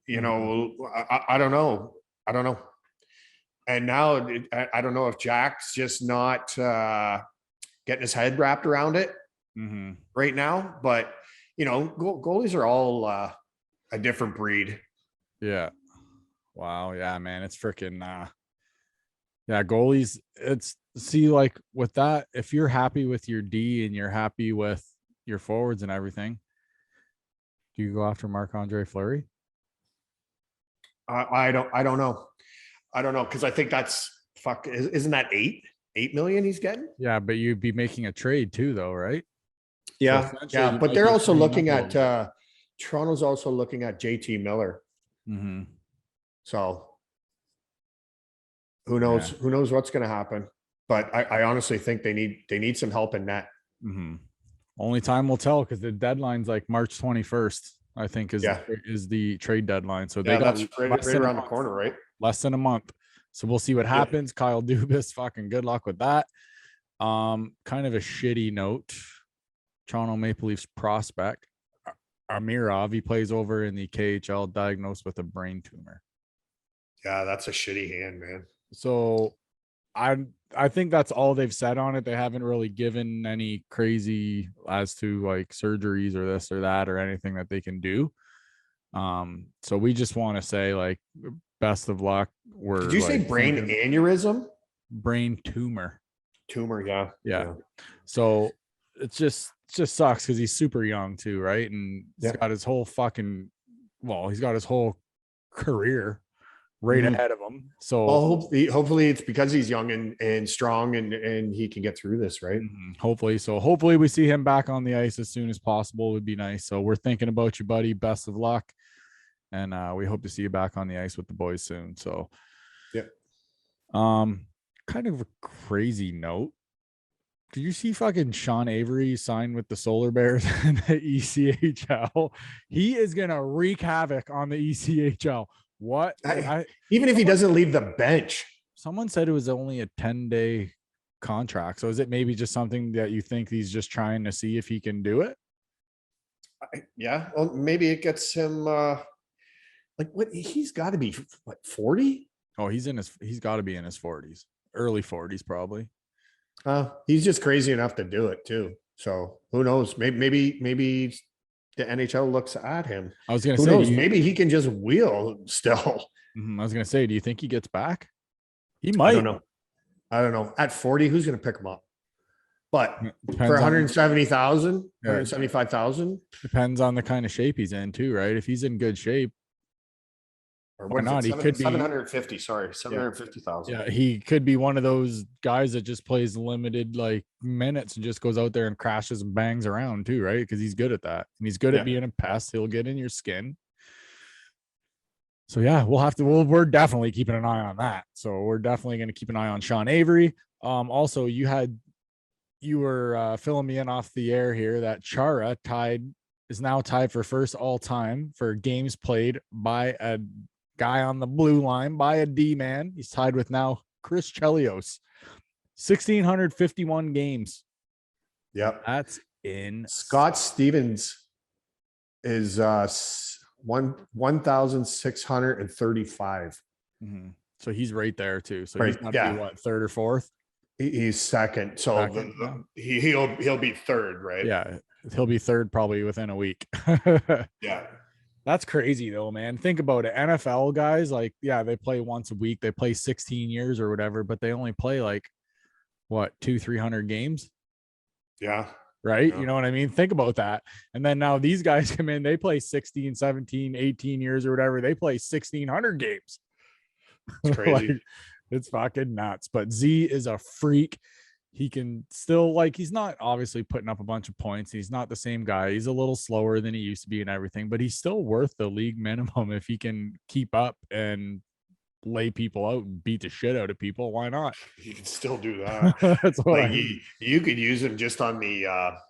don't know. And now I don't know if Jack's just not getting his head wrapped around it right now. But, goalies are all a different breed. Yeah. Wow. Yeah, man. It's freaking, goalies. Like with that, if you're happy with your D and you're happy with your forwards and everything, do you go after Marc-Andre Fleury? I don't know. Cause I think that's isn't that 8 million he's getting? Yeah. But you'd be making a trade too though, right? Yeah. So yeah. But they're also looking at, Toronto's also looking at JT Miller. So who knows? Who knows what's going to happen? But I honestly think they need some help in net. Only time will tell because the deadline's like March 21st, I think is the trade deadline. So that's right around the corner, right? Less than a month. So we'll see what happens. Kyle Dubas, fucking good luck with that. Kind of a shitty note. Toronto Maple Leafs prospect Amirov, he plays over in the KHL, diagnosed with a brain tumor. Yeah, that's a shitty hand, man. So I think that's all they've said on it. They haven't really given any crazy as to like surgeries or this or that or anything that they can do. So we just want to say like best of luck. Did you say brain aneurysm? Brain tumor. Yeah. So it just sucks because he's super young too, right? And he's got his whole he's got his whole career right ahead of him. So hopefully it's because he's young and strong and he can get through this, right? Hopefully we see him back on the ice as soon as possible would be nice. So we're thinking about you, buddy. Best of luck. And we hope to see you back on the ice with the boys soon. So kind of a crazy note. Did you see fucking Sean Avery sign with the Solar Bears in the ECHL? He is gonna wreak havoc on the ECHL. What? Even if he doesn't leave the bench. Someone said it was only a 10-day contract. So is it maybe just something that you think he's just trying to see if he can do it? Yeah. Well, maybe it gets him he's got to be 40? Oh, he's got to be in his 40s, early 40s probably. He's just crazy enough to do it too. So who knows? Maybe the NHL looks at him. I was going to say, knows? Maybe he can just wheel still. I was going to say, do you think he gets back? He might. I don't know. At 40, who's going to pick him up? But for 170,000, 175,000. Depends on the kind of shape he's in too, right? If he's in good shape. Or why not? He could be 750. Sorry, 750,000. Yeah, he could be one of those guys that just plays limited like minutes and just goes out there and crashes and bangs around too, right? Because he's good at that, and he's good at being a pest. He'll get in your skin. So yeah, we're definitely keeping an eye on that. So we're definitely going to keep an eye on Sean Avery. Also, you were filling me in off the air here that Chara is now tied for first all time for games played by a guy on the blue line, by a D man. He's tied with now Chris Chelios, 1,651 games. Yep, that's in. Scott Stevens is 1,635. So he's right there too. So he's got to be what, third or fourth? He's second. So Second, he'll be third, right? yeah, he'll be third probably within a week. Yeah. That's crazy though, man. Think about it. NFL guys, like, yeah, they play once a week. They play 16 years or whatever, but they only play like what, 200-300 games, Yeah. right? Yeah. You know what I mean? Think about that. And then now these guys come in, they play 16, 17, 18 years or whatever. They play 1,600 games. It's crazy. Like, it's fucking nuts. But Z is a freak. He can still, like, he's not obviously putting up a bunch of points. He's not the same guy. He's a little slower than he used to be and everything, but he's still worth the league minimum if he can keep up and lay people out and beat the shit out of people. Why not? You can still do that. That's what Like I mean. you could use him just on the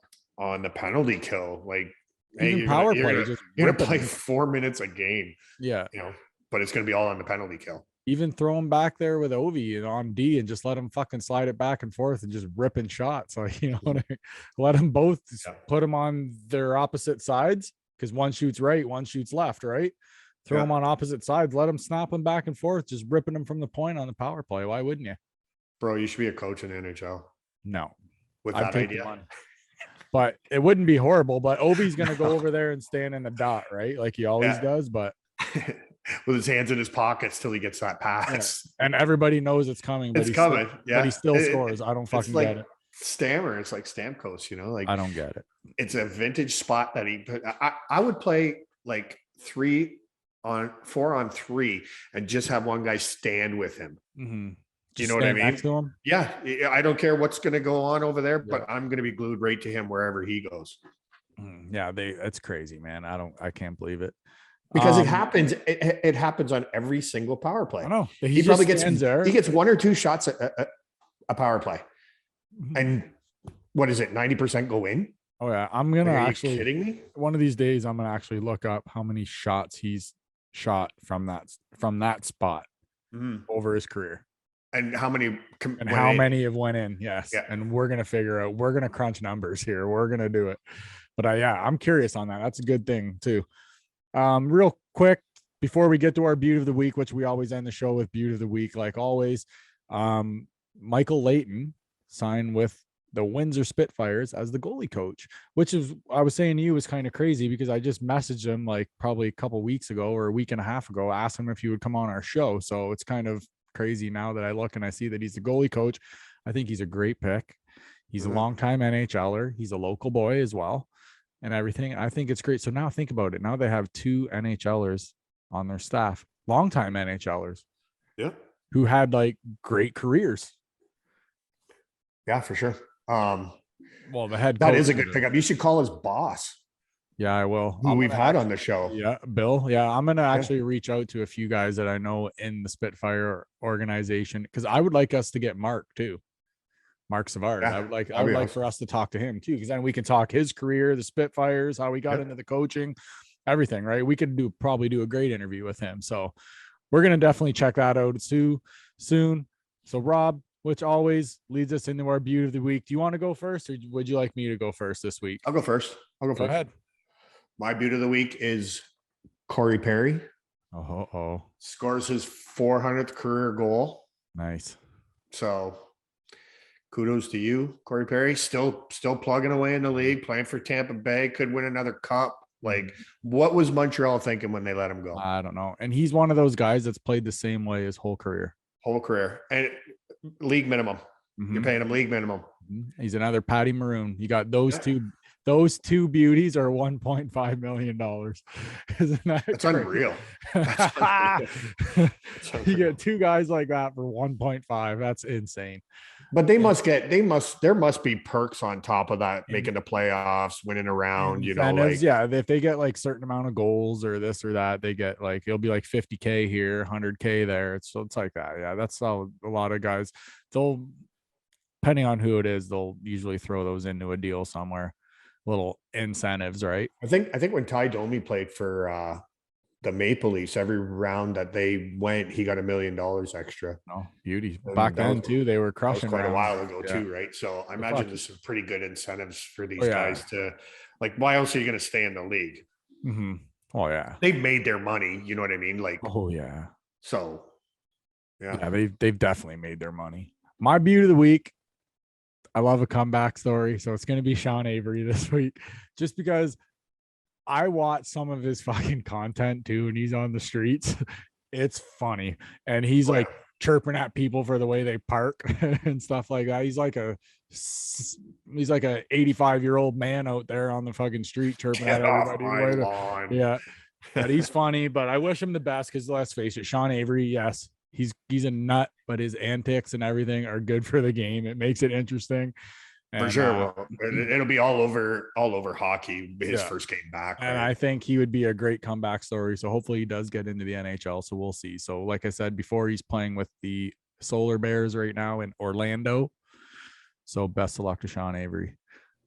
penalty kill. Like, hey, Even power play, just you're gonna rip play him. 4 minutes a game, Yeah. you know, but it's gonna be all on the penalty kill. Even throw him back there with Ovi and on D and just let him fucking slide it back and forth and just ripping shots. Like, you know what I mean? Let them both put them on their opposite sides, because one shoots right, one shoots left, right? Throw them on opposite sides, let them snap them back and forth, just ripping them from the point on the power play. Why wouldn't you? Bro, you should be a coach in the NHL. No. With I'd that take the idea. money. But it wouldn't be horrible. But Ovi's gonna go over there and stand in the dot, right? Like he always does. But with his hands in his pockets till he gets that pass. and everybody knows it's coming, but It's he's coming. Still, but he still scores. I don't fucking like get it. Stammer. It's like Stamkos, you know, like I don't get it. it's a vintage spot that he put. I would play like 4-on-3 and just have one guy stand with him. Mm-hmm. You know what I mean? Next to him? Yeah. I don't care what's going to go on over there, but I'm going to be glued right to him wherever he goes. Yeah, that's crazy, man. I can't believe it. Because it happens. It happens on every single power play. I know. He probably gets there. He gets 1 or 2 shots a power play. And what is it? 90% go in? Oh yeah. I'm gonna Are actually you kidding me? One of these days I'm gonna actually look up how many shots he's shot from that spot over his career. And how many many have went in? Yes. Yeah. And we're gonna crunch numbers here. We're gonna do it. But I'm curious on that. That's a good thing too. Real quick before we get to our beauty of the week, which we always end the show with beauty of the week, like always. Michael Layton signed with the Windsor Spitfires as the goalie coach, which is, I was saying to you, was kind of crazy because I just messaged him like probably a couple weeks ago or a week and a half ago, asked him if he would come on our show. So it's kind of crazy now that I look and I see that he's the goalie coach. I think he's a great pick. He's a longtime NHLer. He's a local boy as well and everything. I think it's great. So now think about it. Now they have 2 NHLers on their staff, longtime NHLers. Yeah. Who had like great careers. Yeah, for sure. Well, the head that coach is a good pickup. You should call his boss. Yeah, I will. Who we've had on the show. Yeah, Bill. Yeah, I'm gonna actually reach out to a few guys that I know in the Spitfire organization because I would like us to get Mark too. Mark Savard. Yeah, I would like for us to talk to him too, because then we can talk his career, the Spitfires, how he got into the coaching, everything. Right? We could probably do a great interview with him. So we're gonna definitely check that out soon. So Rob, which always leads us into our beauty of the week. Do you want to go first, or would you like me to go first this week? I'll go first. Go ahead. My beauty of the week is Corey Perry. Scores his 400th career goal. Nice. So kudos to you, Corey Perry. Still plugging away in the league, playing for Tampa Bay, could win another cup. Like, what was Montreal thinking when they let him go? I don't know. And he's one of those guys that's played the same way his whole career. And league minimum. You're paying him league minimum. He's another Patty Maroon. You got those two. Those 2 beauties are $1.5 million. Isn't that? It's unreal. You get 2 guys like that for 1.5. That's insane. But there must be perks on top of that, making the playoffs, winning a round, you know, like, if they get like certain amount of goals or this or that, they get like, it'll be like 50K here, 100K there. It's like that. Yeah. That's how a lot of guys, depending on who it is, they'll usually throw those into a deal somewhere. Little incentives, right? I think when Ty Domi played for the Maple Leafs, every round that they went, he got $1 million extra. Oh, beauty. Back then too, they were crushing. Quite a while ago too, right? So I imagine there's some pretty good incentives for these guys to, like, why else are you going to stay in the league? Mm-hmm. Oh yeah, they've made their money. You know what I mean? Like, oh yeah. So yeah, they've definitely made their money. My beauty of the week I love a comeback story. So it's going to be Sean Avery this week, just because I watch some of his fucking content too, and he's on the streets. It's funny. And he's like chirping at people for the way they park and stuff like that. He's like a 85-year-old man out there on the fucking street chirping at everybody. Yeah. But he's funny, but I wish him the best because let's face it, Sean Avery, yes, he's a nut, but his antics and everything are good for the game. It makes it interesting. For sure. Well, it'll be all over hockey, his first game back. And I think he would be a great comeback story. So hopefully he does get into the NHL. So we'll see. So like I said before, he's playing with the Solar Bears right now in Orlando. So best of luck to Sean Avery.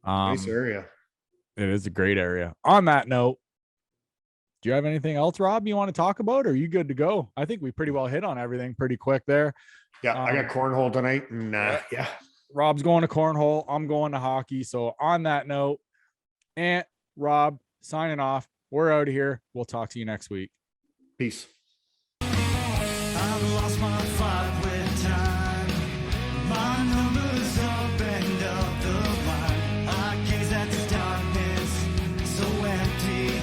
Nice area. It is a great area. On that note, do you have anything else, Rob, you want to talk about? Or are you good to go? I think we pretty well hit on everything pretty quick there. Yeah, I got cornhole tonight. And yeah. Rob's going to cornhole. I'm going to hockey. So on that note, Ant, Rob, signing off. We're out of here. We'll talk to you next week. Peace. I've lost my fight with time. My numbers up and up the line. I gaze at the darkness, so empty.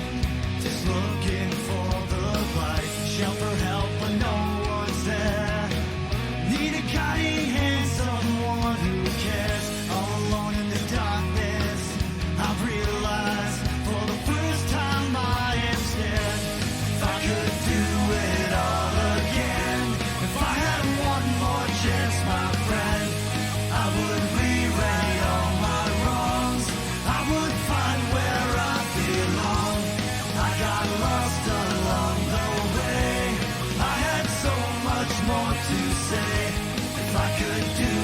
Just looking for the light. Shout for help, but no one's there. Need a guiding hand, someone who cares. All alone in the darkness, I've realized for the first time I am scared. If I could do it all again, if I had one more chance, my friend, I would rewrite all my wrongs. I would find where I belong. I got lost along the way. I had so much more to say. If I could do